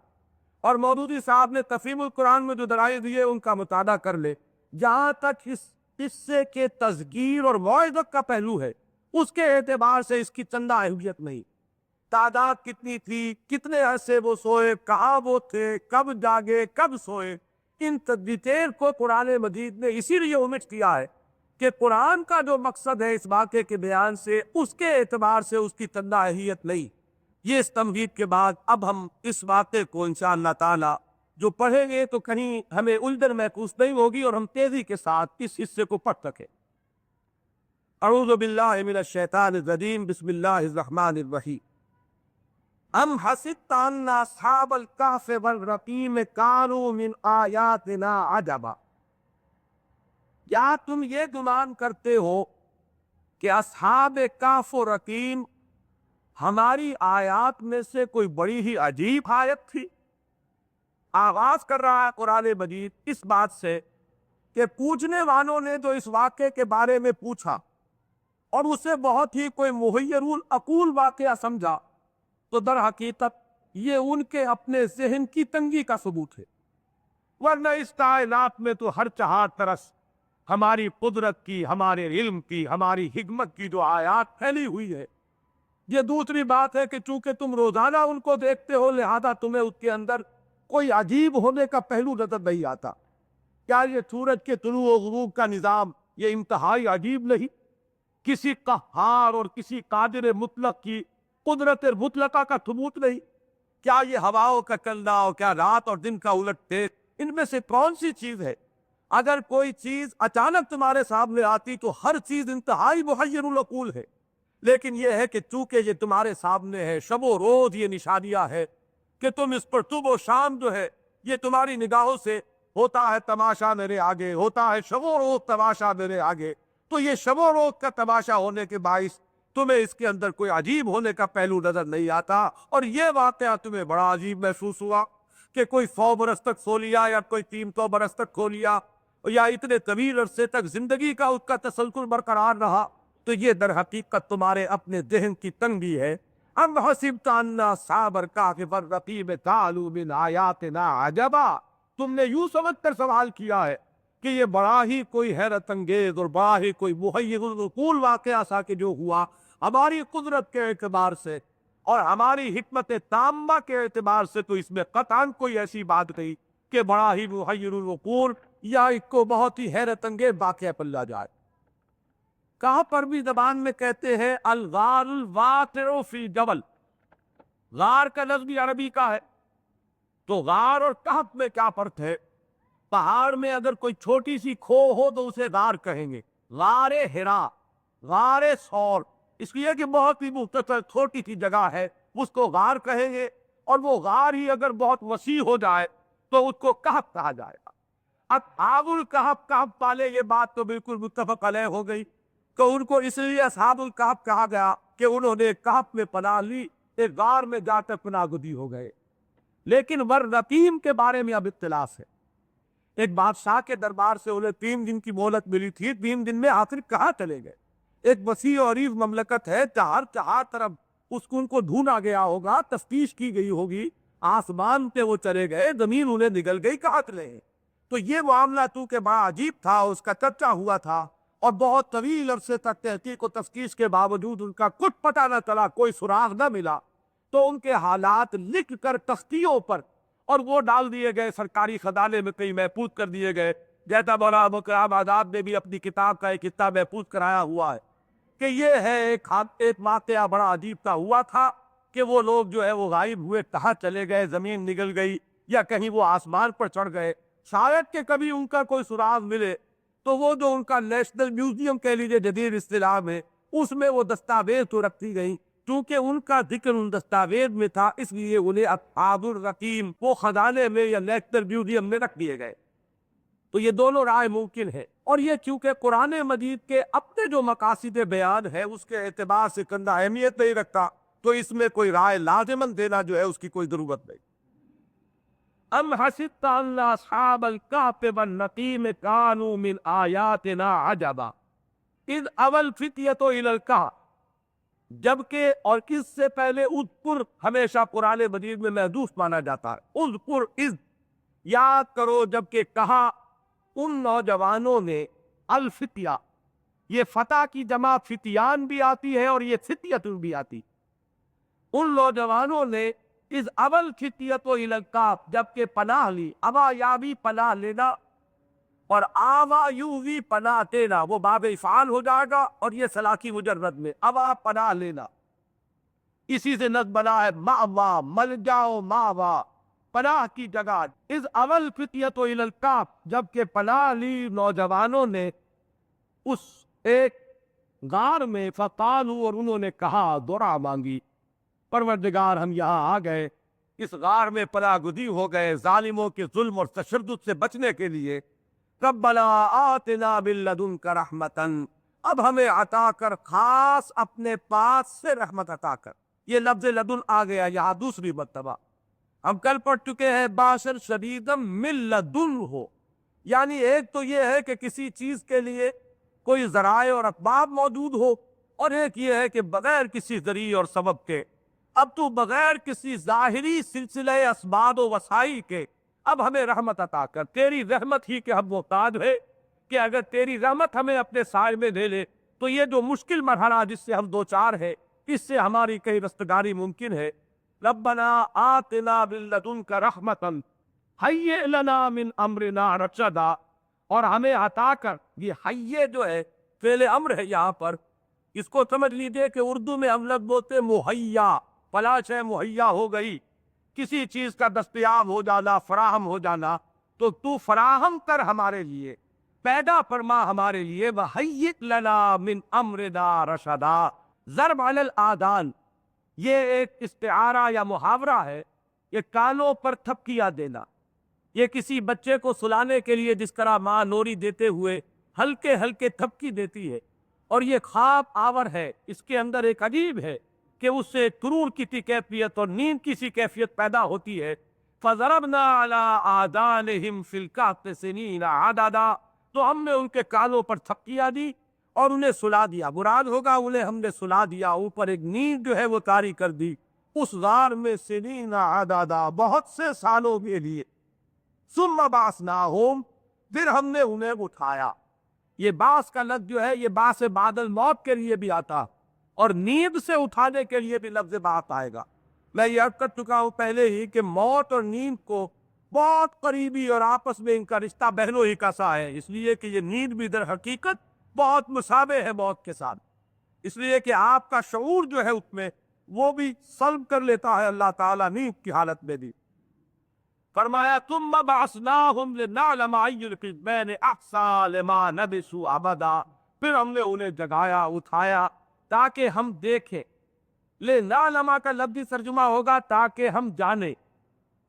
اور مودودی صاحب نے تفہیم القرآن میں جو دلائل دیے ان کا مطالعہ کر لے۔ جہاں تک اس قصے کے تذکیر اور موعظت کا پہلو ہے، اس کے اعتبار سے اس کی چندہ اہمیت نہیں۔ تعداد کتنی تھی، کتنے عرصے وہ سوئے، کہاں وہ تھے، کب جاگے، کب سوئے، ان ڈیٹیل کو قرآن مجید نے اسی لیے اومٹ کیا ہے کہ قرآن کا جو مقصد ہے اس واقعے کے بیان سے، اس کے اعتبار سے اس کی چندہ اہمیت نہیں۔ یہ اس تمہید کے بعد اب ہم اس واقعے کو انشاءاللہ تعالی جو پڑھیں گے تو کہیں ہمیں الجھن محسوس نہیں ہوگی، اور ہم تیزی کے ساتھ اس حصے کو پڑھ سکیں۔ اعوذ باللہ من الشیطان الرجیم، بسم اللہ الرحمن الرحیم۔ ام حسبت ان اصحاب الکہف والرقیم کانوا من آیاتنا عجبا، کیا تم یہ گمان کرتے ہو کہ اصحاب کہف و رقیم ہماری آیات میں سے کوئی بڑی ہی عجیب آیت تھی؟ آغاز کر رہا ہے قرآن مجید اس بات سے کہ پوچھنے والوں نے جو اس واقعے کے بارے میں پوچھا اور اسے بہت ہی کوئی محیر العقول واقعہ سمجھا، تو در حقیقت یہ ان کے اپنے ذہن کی تنگی کا ثبوت ہے، ورنہ اس کائنات میں تو ہر چہار طرف ہماری قدرت کی، ہمارے علم کی، ہماری حکمت کی جو آیات پھیلی ہوئی ہے۔ یہ دوسری بات ہے کہ چونکہ تم روزانہ ان کو دیکھتے ہو، لہذا تمہیں اس کے اندر کوئی عجیب ہونے کا پہلو نظر نہیں آتا۔ کیا یہ سورج کے طلوع و غروب کا نظام یہ انتہائی عجیب نہیں؟ کسی قہار اور کسی قادر مطلق کی قدرت مطلقہ کا ثبوت نہیں؟ کیا یہ ہواؤں کا چلنا اور کیا رات اور دن کا الٹ پھیر، ان میں سے کون سی چیز ہے؟ اگر کوئی چیز اچانک تمہارے سامنے آتی تو ہر چیز انتہائی محیر العقول ہے، لیکن یہ ہے کہ چونکہ یہ تمہارے سامنے ہے، شب و روز یہ نشانیاں ہے کہ تم اس پر صبح و شام جو ہے یہ تمہاری نگاہوں سے ہوتا ہے تماشا میرے آگے، ہوتا ہے شب و روز تماشا میرے آگے، تو یہ شب و روز کا تماشا ہونے کے باعث تمہیں اس کے اندر کوئی عجیب ہونے کا پہلو نظر نہیں آتا، اور یہ واقعہ تمہیں بڑا عجیب محسوس ہوا کہ کوئی 100 برس تک سو لیا یا کوئی 300 برس تک کھو لیا، یا اتنے طویل عرصے تک زندگی کا اس کا تسلسل برقرار رہا، تو یہ در حقیقت تمہارے اپنے ذہن کی تنگی ہے۔ ام حسبت ان اصحاب الکہف والرقیم کانوا من آیاتنا عجبا، تم نے یوں سمجھ کر سوال کیا ہے کہ یہ بڑا ہی کوئی حیرت انگیز اور بڑا ہی کوئی محیر العقول واقعہ سا کہ جو ہوا ہماری قدرت کے اعتبار سے اور ہماری حکمت تامہ کے اعتبار سے، تو اس میں قطعاً کوئی ایسی بات نہیں کہ بڑا ہی محیر العقول یا ایک کو بہت ہی حیرت انگیز واقعہ پلہ جائے۔ کہاں پر بھی زبان میں کہتے ہیں الغار الواقع فی جبل، غار کا لفظ بھی عربی کا ہے، تو غار اور کہف میں کیا فرق ہے؟ پہاڑ میں اگر کوئی چھوٹی سی کھو ہو تو اسے غار کہیں گے، غار ہرا، غار سور، اس لیے کہ بہت ہی مختصر چھوٹی سی جگہ ہے اس کو غار کہیں گے، اور وہ غار ہی اگر بہت وسیع ہو جائے تو اس کو کہف کہا جائے گا۔ اصحاب الکہف، کہف والے، یہ بات تو بالکل متفق علیہ ہو گئی کہ ان کو اس لیے اصحاب الکہف کہا گیا کہ انہوں نے کہف میں پناہ لی، ایک غار میں جا کر پناہ گزین ہو گئے۔ لیکن والرقیم کے بارے میں اب اختلاف ہے۔ ایک بادشاہ کے دربار سے انہیں 3 دن کی مہلت ملی تھی، 3 دن میں آخر کہاں چلے گئے؟ ایک وسیع و عریض مملکت ہے، چہار طرف اس کو ان کو ڈھونڈا گیا ہوگا، تفتیش کی گئی ہوگی، آسمان پہ وہ چلے گئے، زمین انہیں نگل گئی، کہاں چلے گئے؟ تو یہ معاملہ تو کہ بڑا عجیب تھا، اس کا چرچا ہوا تھا، اور بہت طویل عرصے تک تحقیق و تفتیش کے باوجود ان کا کچھ پتہ نہ چلا، کوئی سراغ نہ ملا، تو ان کے حالات لکھ کر تختیوں پر اور وہ ڈال دیے گئے، سرکاری خزانے میں کہیں محفوظ کر دیے گئے، جیسا مولانا ابوالکلام آزاد نے بھی اپنی کتاب کا ایک حصہ محفوظ کرایا ہوا ہے کہ یہ ہے ایک واقعہ بڑا عجیب کا ہوا تھا کہ وہ لوگ جو ہے وہ غائب ہوئے، کہاں چلے گئے، زمین نگل گئی یا کہیں وہ آسمان پر چڑھ گئے، شاید کہ کبھی ان کا کوئی سراغ ملے تو وہ جو ان کا نیشنل میوزیم کہہ لیجیے جدید اصطلاح میں، اس میں وہ دستاویز تو رکھی گئی، کیونکہ ان کا ذکر ان دستاویز میں تھا، اس لیے انہیں اصحاب الرقیم وہ خزانے میں یا نیشنل میوزیم میں رکھ دیے گئے۔ تو یہ دونوں رائے ممکن ہے، اور یہ چونکہ قرآن مجید کے اپنے جو مقاصد بیان ہے اس کے اعتبار سے کندہ اہمیت نہیں رکھتا، تو اس میں کوئی رائے لازماً دینا جو ہے اس کی کوئی ضرورت نہیں۔ ام حسبت ان اصحاب الکہف والرقیم کانوا من آیاتنا عجبا اذ اوی الفتیۃ الی الکہف، جبکہ اور اس سے پہلے اذکر ہمیشہ قرآن مجید میں محذوف مانا جاتا ہے، اذکر اذ، یاد کرو جبکہ کہا ان نوجوانوں نے، الفتیہ، یہ فتح کی جمع فتیان بھی آتی ہے اور یہ فتیت بھی آتی، ان نوجوانوں نے اس اول فتیت و الکہف، جبکہ پناہ لی، ابا یا بھی پناہ لینا اور آوا یوں بھی پناہ دینا، وہ باب افعال ہو جائے گا، اور یہ سلاکی مجرد میں ابا پناہ لینا، اسی سے نصب بنا ہے مأوا، مل جاؤ ماوا، پناہ کی جگہ۔ اس اول فتیت و الکہف، جبکہ پناہ لی نوجوانوں نے اس ایک غار میں، فقالوا، اور انہوں نے کہا، دعا مانگی، پروردگار ہم یہاں آ گئے، اس غار میں پناہ گزین ہو گئے ظالموں کے ظلم اور تشدد سے بچنے کے لیے، ربنا آتنا من لدنک رحمتا، اب ہمیں عطا کر خاص اپنے پاس سے رحمت عطا کر۔ یہ لفظ لدن آ گیا یہاں دوسری مرتبہ، ہم کل پڑھ چکے ہیں باسر شدیدا من لدن ہو، یعنی ایک تو یہ ہے کہ کسی چیز کے لیے کوئی ذرائع اور اسباب موجود ہو، اور ایک یہ ہے کہ بغیر کسی ذریعے اور سبب کے، اب تو بغیر کسی ظاہری سلسلہ اسباب و وسائل کے اب ہمیں رحمت عطا کر، تیری رحمت ہی کے ہم محتاج ہے کہ اگر تیری رحمت ہمیں اپنے سائے میں لے لے تو یہ جو مشکل مرحلہ جس سے ہم دوچار ہے اس سے ہماری کہیں رستگاری ممکن ہے۔ ربنا آتنا من لدنک رحمتا ہیئ لنا من امرنا رشدا، اور ہمیں عطا کر، یہ ہیئ جو ہے فعل امر ہے یہاں پر، اس کو سمجھ لیجئے کہ اردو میں ہم لفظ بولتے مہیا، فلاں شے مہیا ہو گئی، کسی چیز کا دستیاب ہو جانا، فراہم ہو جانا، تو تو فراہم کر ہمارے لیے، پیدا فرما ہمارے لیے، وَحَيِّئْ لَنَا مِنْ أَمْرِنَا رَشَدًا۔ ضرب علی الآذان، یہ ایک استعارہ یا محاورہ ہے، یہ کانوں پر تھپکیاں دینا، یہ کسی بچے کو سلانے کے لیے جس طرح ماں نوری دیتے ہوئے ہلکے ہلکے تھپکی دیتی ہے، اور یہ خواب آور ہے، اس کے اندر ایک عجیب ہے کہ اس سے ترور کی سی کیفیت اور نیند کی سی کیفیت پیدا ہوتی ہے۔ فَضَرَبْنَا عَلَىٰ آذَانِهِمْ فِي الْكَهْفِ سِنِينَ عَدَدًا، تو ہم نے ان کے کانوں پر تھپکیاں دی اور انہیں سلا دیا، مراد ہوگا انہیں ہم نے سلا دیا، اوپر ایک نیند جو ہے وہ طاری کر دی اس غار میں سنین عددا، بہت سے سالوں کے لیے۔ ثم بعثناہم، پھر ہم نے انہیں اٹھایا۔ یہ باس کا لفظ جو ہے یہ باس بعد الموت کے لیے بھی آتا اور نیند سے اٹھانے کے لیے بھی لفظ بات آئے گا۔ میں یہ عرض کر چکا ہوں پہلے ہی کہ موت اور نیند کو بہت قریبی اور آپس میں ان کا رشتہ بہنوں ہی کا سا ہے، اس لیے کہ یہ نیند بھی در حقیقت بہت مشابہ ہے موت کے ساتھ، اس لیے کہ آپ کا شعور جو ہے اس میں وہ بھی سلب کر لیتا ہے اللہ تعالیٰ نیند کی حالت میں بھی۔ فرمایا ثم بعثناہم لنعلم ای الحزبین احصی لما لبثوا امدا، پھر ہم نے انہیں جگایا اٹھایا تاکہ ہم دیکھیں۔ لنعلم کا لفظی ترجمہ ہوگا تاکہ ہم جانیں،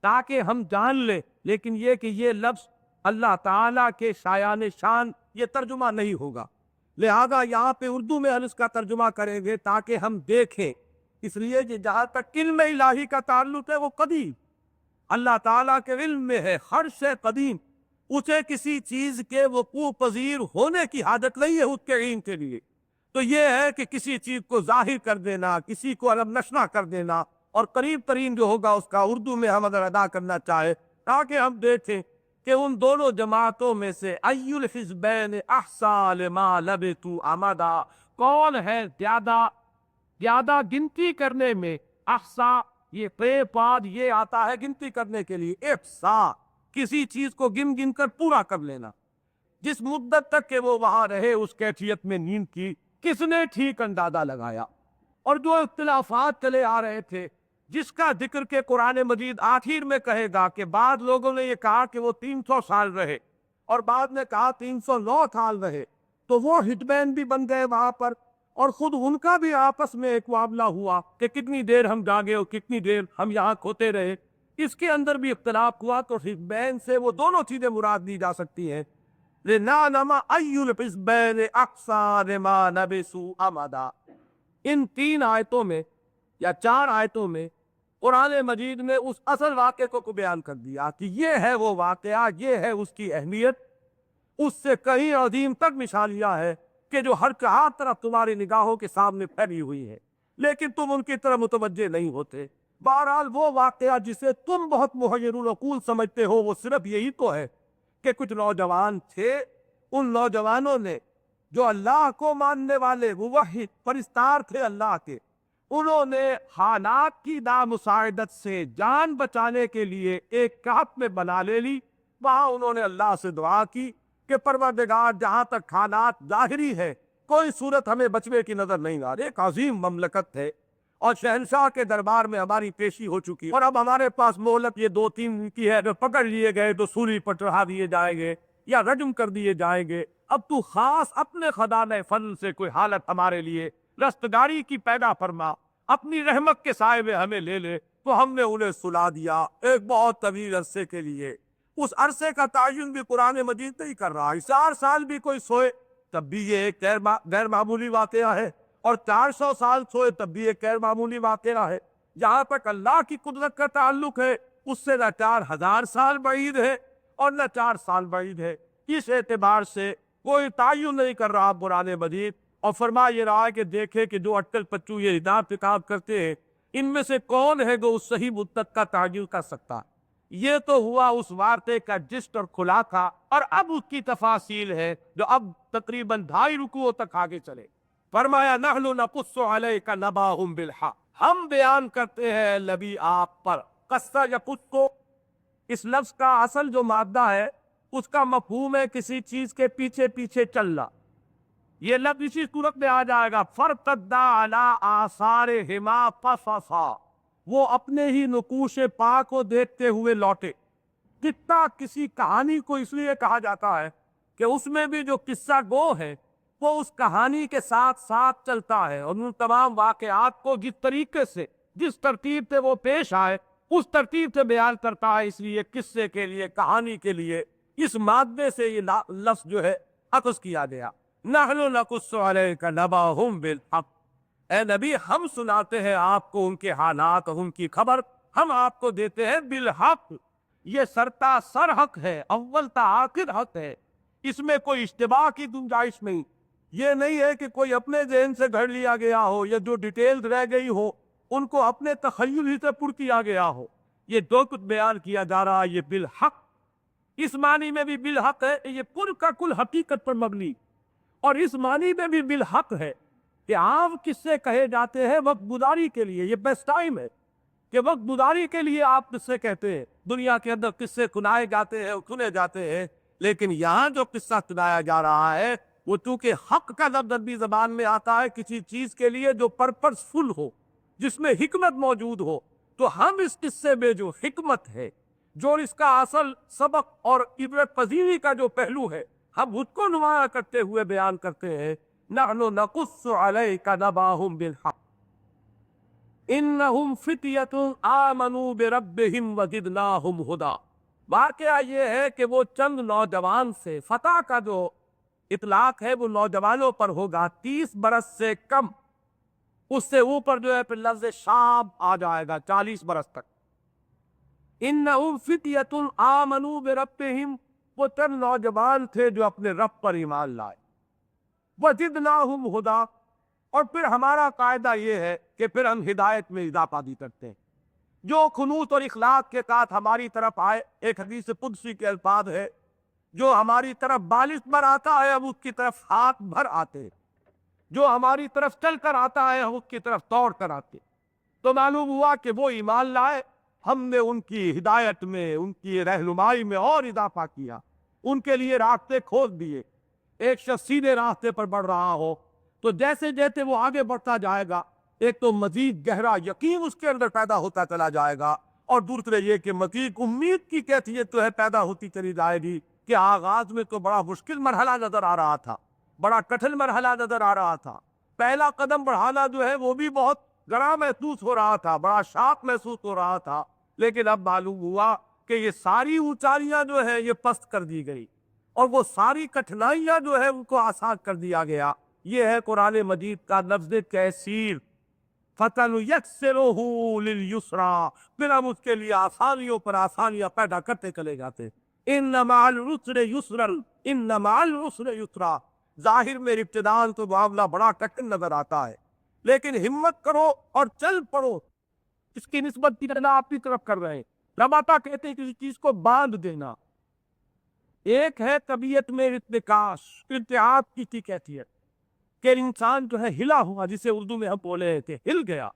تاکہ ہم جان لیں، لیکن یہ کہ یہ لفظ اللہ تعالیٰ کے شایان شان یہ ترجمہ نہیں ہوگا، لہذا یہاں پہ اردو میں ہم اس کا ترجمہ کریں گے تاکہ ہم دیکھیں، اس لیے کہ جہاں تک علم الہی کا تعلق ہے وہ قدیم اللہ تعالیٰ کے علم میں ہے، ہر شے قدیم، اسے کسی چیز کے وقوع پذیر ہونے کی حاجت نہیں ہے اس کے علم کے لیے۔ تو یہ ہے کہ کسی چیز کو ظاہر کر دینا، کسی کو علم نشنا کر دینا، اور قریب ترین جو ہوگا اس کا اردو میں ہم اگر ادا کرنا چاہے تاکہ ہم دیکھیں کہ ان دونوں جماعتوں میں سے ای الحزبین احصی لما لبثوا امدا، کون ہے زیادہ گنتی کرنے میں۔ احصا یہ پے پاد یہ آتا ہے گنتی کرنے کے لیے، احصا کسی چیز کو گن گن کر پورا کر لینا، جس مدت تک کہ وہ وہاں رہے اس کیفیت میں نیند کی کس نے ٹھیک اندازہ لگایا۔ اور جو اختلافات چلے آ رہے تھے جس کا ذکر کہ قرآن مجید آخر میں کہے گا کہ بعض لوگوں نے یہ کہا کہ وہ 300 سال رہے اور بعد نے کہا 309 سال رہے، تو وہ حزبین بھی بن گئے وہاں پر، اور خود ان کا بھی آپس میں ایک معاملہ ہوا کہ کتنی دیر ہم جاگے اور کتنی دیر ہم یہاں کھوتے رہے، اس کے اندر بھی اختلاف ہوا۔ تو حزبین سے وہ دونوں چیزیں مراد لی جا سکتی ہیں، لنعلم ای الحزبین احصی لما لبثوا امدا۔ ان 3 آیتوں میں یا 4 آیتوں میں قرآن مجید نے اس اصل واقعے کو بیان کر دیا کہ یہ ہے وہ واقعہ، یہ ہے اس کی اہمیت، اس سے کہیں عظیم تک مثالیہ ہے کہ جو ہر طرف تمہاری نگاہوں کے سامنے پھیلی ہوئی ہے، لیکن تم ان کی طرف متوجہ نہیں ہوتے۔ بہرحال وہ واقعہ جسے تم بہت محیر العقول سمجھتے ہو وہ صرف یہی تو ہے کہ کچھ نوجوان تھے، ان نوجوانوں نے جو اللہ کو ماننے والے موحد پرستار تھے اللہ کے، انہوں نے حالات کی نامساعدت سے جان بچانے کے لیے ایک کہف میں بنا لے لی، وہاں انہوں نے اللہ سے دعا کی کہ پروردگار جہاں تک حالات ظاہری ہے کوئی صورت ہمیں بچنے کی نظر نہیں آ رہی، ایک عظیم مملکت ہے اور شہنشاہ کے دربار میں ہماری پیشی ہو چکی اور اب ہمارے پاس مہلت یہ 2-3 دن کی ہے، اگر پکڑ لیے گئے تو سولی پر چڑھا دیے جائیں گے یا رجم کر دیے جائیں گے، اب تو خاص اپنے خزانہ فضل سے کوئی حالت ہمارے لیے رستگاری کی پیدا فرما، اپنی رحمت کے سائے میں ہمیں لے لے۔ تو ہم نے انہیں سلا دیا ایک بہت طویل عرصے کے لیے، اس عرصے کا تعین بھی قرآن مجید نہیں کر رہا، 4 سال بھی کوئی سوئے تب بھی یہ ایک غیر معمولی واقعہ ہے، اور 400 سال سوئے تب بھی ایک غیر معمولی واقعہ ہے۔ جہاں تک اللہ کی قدرت کا تعلق ہے اس سے نہ 4000 سال بعید ہے اور نہ 4 سال بعید ہے، اس اعتبار سے کوئی تعین نہیں کر رہا قرآن مجید، اور فرما یہ رہا ہے کہ دیکھے کہ جو اٹکل پچو یہ ہدایت کتاب کرتے ہیں ان میں سے کون ہے جو اس صحیح مدت کا تعین کر سکتا۔ یہ تو ہوا اس واقعے کا جسٹ اور خلاصہ، اور اب اس کی تفاصیل ہے جو اب تقریباً 2.5 رکوعوں تک آگے چلے۔ فرمایا نحن نقص علیک نبأہم بالحق، ہم بیان کرتے ہیں نبی آپ پر۔ قصہ یقص کو اس لفظ کا اصل جو مادہ ہے اس کا مفہوم ہے کسی چیز کے پیچھے پیچھے چلنا، یہ لفظ اسی صورت میں آ جائے گا فرتدا علی آثارہما قصصا، وہ اپنے ہی نقوش پا کو دیکھتے ہوئے لوٹے۔ قصہ کسی کہانی کو اس لیے کہا جاتا ہے کہ اس میں بھی جو قصہ گو ہے وہ اس کہانی کے ساتھ ساتھ چلتا ہے اور ان تمام واقعات کو جس طریقے سے جس ترتیب سے وہ پیش آئے اس ترتیب سے بیان کرتا ہے، اس لیے قصے کے لیے کہانی کے لیے اس مادے سے یہ لفظ جو ہے اخذ کیا گیا۔ نحن نقص علیک نبأہم بالحق، اے نبی ہم سناتے ہیں آپ کو ان کے حالات اور ان کی خبر، ہم آپ کو دیتے ہیں بالحق، یہ سرتا سر حق ہے، اول تا آخر حق ہے، اس میں کوئی اشتباہ کی گنجائش نہیں. یہ نہیں ہے کہ کوئی اپنے ذہن سے گھڑ لیا گیا ہو یا جو ڈیٹیلز رہ گئی ہو ان کو اپنے تخیل ہی سے پر کیا گیا ہو. یہ جو کچھ بیان کیا جا رہا ہے یہ بالحق، اس معنی میں بھی بالحق ہے، یہ کل کا کل حقیقت پر مبنی، اور اس معنی میں بھی بالحق ہے کہ عام قصے کہے جاتے ہیں وقت گزاری کے لیے. یہ بیسٹ ٹائم ہے کہ وقت گزاری کے لیے آپ قصے کہتے ہیں. دنیا کے اندر قصے سنائے جاتے ہیں، سنے جاتے ہیں، لیکن یہاں جو قصہ سنایا جا رہا ہے وہ چونکہ حق کا لفظ عربی زبان میں آتا ہے کسی چیز کے لیے جو پرپس فل ہو، جس میں حکمت موجود ہو، تو ہم اس قصے میں جو حکمت ہے، جو اس کا اصل سبق اور عبرت پذیری کا جو پہلو ہے، ہم اس کو نمایاں کرتے ہوئے بیان کرتے ہیں. نحن نقص علیک نبأہم بالحق انہم فتیۃ آمنوا بربہم وزدناہم ہدی. واقعہ یہ ہے کہ وہ چند نوجوان سے، فتح کا جو اطلاق ہے وہ نوجوانوں پر ہوگا، 30 برس سے کم، اس سے اوپر جو ہے پھر لفظ شاب آ جائے گا 40 برس تک. انہم فتیۃ آمنوا بربہم، وہ چند نوجوان تھے جو اپنے رب پر ایمان لائے. وزدناہم ہدی، اور پھر ہمارا قاعدہ یہ ہے کہ پھر ہم ہدایت میں اضافہ بھی کرتے ہیں. جو خنوط اور اخلاق کے ساتھ ہماری طرف آئے، ایک حدیث قدسی کے الفاظ ہے، جو ہماری طرف بالش بھر آتا ہے ہم اس کی طرف ہاتھ بھر آتے ہیں، جو ہماری طرف چل کر آتا ہے ہم اس کی طرف دوڑ کر آتے. تو معلوم ہوا کہ وہ ایمان لائے، ہم نے ان کی ہدایت میں، ان کی رہنمائی میں اور اضافہ کیا، ان کے لیے راستے کھول دیے. ایک شخص سیدھے راستے پر بڑھ رہا ہو تو جیسے جیسے وہ آگے بڑھتا جائے گا ایک تو مزید گہرا یقین اس کے اندر پیدا ہوتا چلا جائے گا، اور دوسرے یہ کہ مزید امید کی کیفیت جو ہے پیدا ہوتی چلی جائے گی کہ آغاز میں تو بڑا مشکل مرحلہ نظر آ رہا تھا، بڑا کٹھن مرحلہ نظر آ رہا تھا، پہلا قدم بڑھانا جو ہے وہ بھی بہت گراں محسوس ہو رہا تھا، بڑا شاق محسوس ہو رہا تھا، لیکن اب معلوم ہوا کہ یہ ساری اونچائیاں جو ہے یہ پست کر دی گئی، اور وہ ساری کٹھنائیاں جو ہے ان کو آسان کر دیا گیا. یہ ہے قرآن مجید کا لفظ تیسیر، فَسَنُيَسِّرُهُ لِلْيُسْرَىٰ، پھر ہم اس کے لیے آسانیوں پر آسانیاں پیدا کرتے چلے جاتے. إِنَّ مَعَ الْعُسْرِ يُسْرًا إِنَّ مَعَ الْعُسْرِ يُسْرًا. ظاہر میں ابتداءً تو معاملہ بڑا کٹھن نظر آتا ہے، لیکن ہمت کرو اور چل پڑو. اس کی نسبت آپ کی طرف کر رہے ہیں. رباطہ کہتے ہیں کسی چیز کو باندھ دینا. ایک ہے طبیعت میں ارتکاش، ارتعاب کی کیفیت کہ انسان جو ہے ہلا ہوا، جسے اردو میں ہم بولے تھے ہل گیا،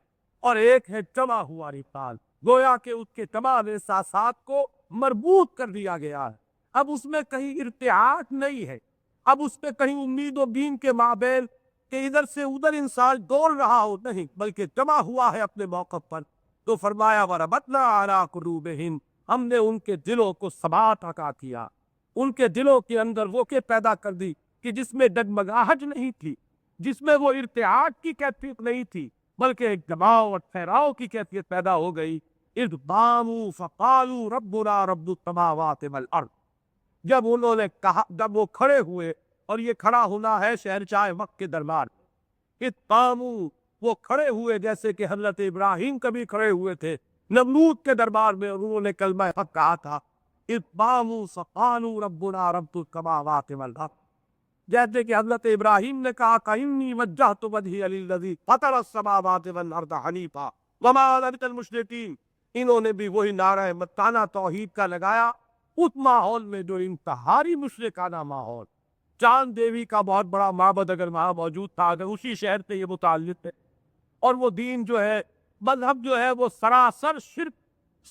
اور ایک ہے جمع ہوا رفتار، گویا کہ اس کے تمام احساسات کو مربوط کر دیا گیا ہے. اب اس میں کہیں ارتعاش نہیں ہے، اب اس میں کہیں امید و بین کے مابین کہ ادھر سے ادھر انسان دوڑ رہا ہو، نہیں، بلکہ جمع ہوا ہے اپنے موقف پر. تو فرمایا وَرَبَطْنَا عَلَىٰ قُلُوبِهِمْ، ہم نے ان کے دلوں کو ثبات عطا کیا، ان کے دلوں کے اندر وہ کہ پیدا کر دی کہ جس میں ڈگمگاہٹ نہیں تھی، جس میں وہ ارتعاش کی کیفیت نہیں تھی، بلکہ ایک دباؤ اور ٹھہراؤ کی کیفیت پیدا ہو گئی. اذ قاموا فقالوا ربنا رب السماوات والارض، جب انہوں نے کہا، جب وہ کھڑے ہوئے، اور یہ کھڑا ہونا ہے شہنشاہ وقت کے دربار. اذ قاموا، وہ کھڑے ہوئے جیسے کہ حضرت ابراہیم کبھی کھڑے ہوئے تھے نمرود کے دربار میں، اور انہوں نے کلمہ حق کہا تھا. اذ قاموا فقالوا ربنا رب السماوات والارض، جیسے کہ حضرت ابراہیم نے کہا کہ انی وجہت وجہی للذی فطر السماوات والارض حنیفا وما انا من المشرکین. انہوں نے بھی وہی نعرہ مستانہ توحید کا لگایا اس ماحول میں جو انتہائی مشرکانہ ماحول. چاند دیوی کا بہت بڑا معبد اگر وہاں موجود تھا، اگر اسی شہر سے یہ متعلق ہے، اور وہ دین جو ہے، مذہب جو ہے وہ سراسر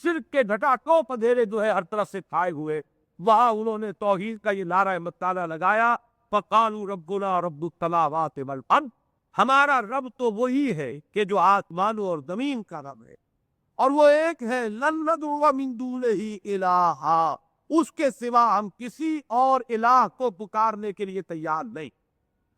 شرک کے گھٹا ٹوپ اندھیرے جو ہے ہر طرف سے کھائے ہوئے، وہاں انہوں نے توحید کا یہ نعرہ مستانہ لگایا. فقالوا ربنا رب السماوات والارض، ہمارا رب تو وہی ہے کہ جو آسمانوں اور زمین کا رب ہے، اور وہ ایک ہے. لن ندعو من دونہ الہا، اس کے سوا ہم کسی اور الہ کو پکارنے کے لیے تیار نہیں.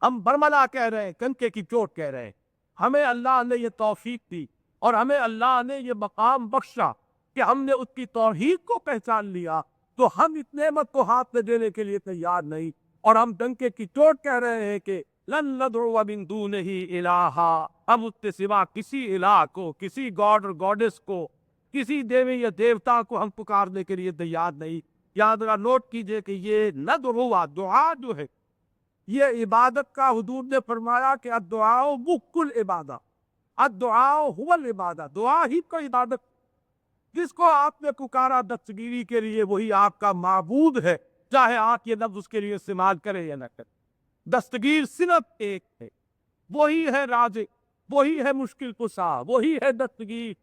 ہم برملا کہہ رہے ہیں، کنکے کی چوٹ کہہ رہے ہیں. ہمیں اللہ نے یہ توفیق دی اور ہمیں اللہ نے یہ مقام بخشا کہ ہم نے اس کی توحید کو پہچان لیا، تو ہم اس نعمت کو ہاتھ میں دینے کے لیے تیار نہیں، اور ہم ڈنکے کی چوٹ کہہ رہے ہیں کہ لن ندعو من دونہ الہا، ہم اس کے سوا کسی الہ کو، کسی گاڈ اور گاڈس کو، کسی دیوی یا دیوتا کو ہم پکارنے کے لیے تیار نہیں. یاد رہا، نوٹ کیجئے کہ یہ ندعو، دعا جو ہے یہ عبادت کا حضور نے فرمایا کہ الدعاء مخ العبادہ، الدعاء هو العبادہ، دعا ہی کو عبادت. جس کو آپ نے پکارا دستگیری کے لیے وہی آپ کا معبود ہے، چاہے آپ یہ لفظ اس کے لیے استعمال کریں یا نہ کریں. دستگیر صرف ایک ہے، وہی ہے رازق، وہی ہے مشکل کشا، وہی ہے دستگیر.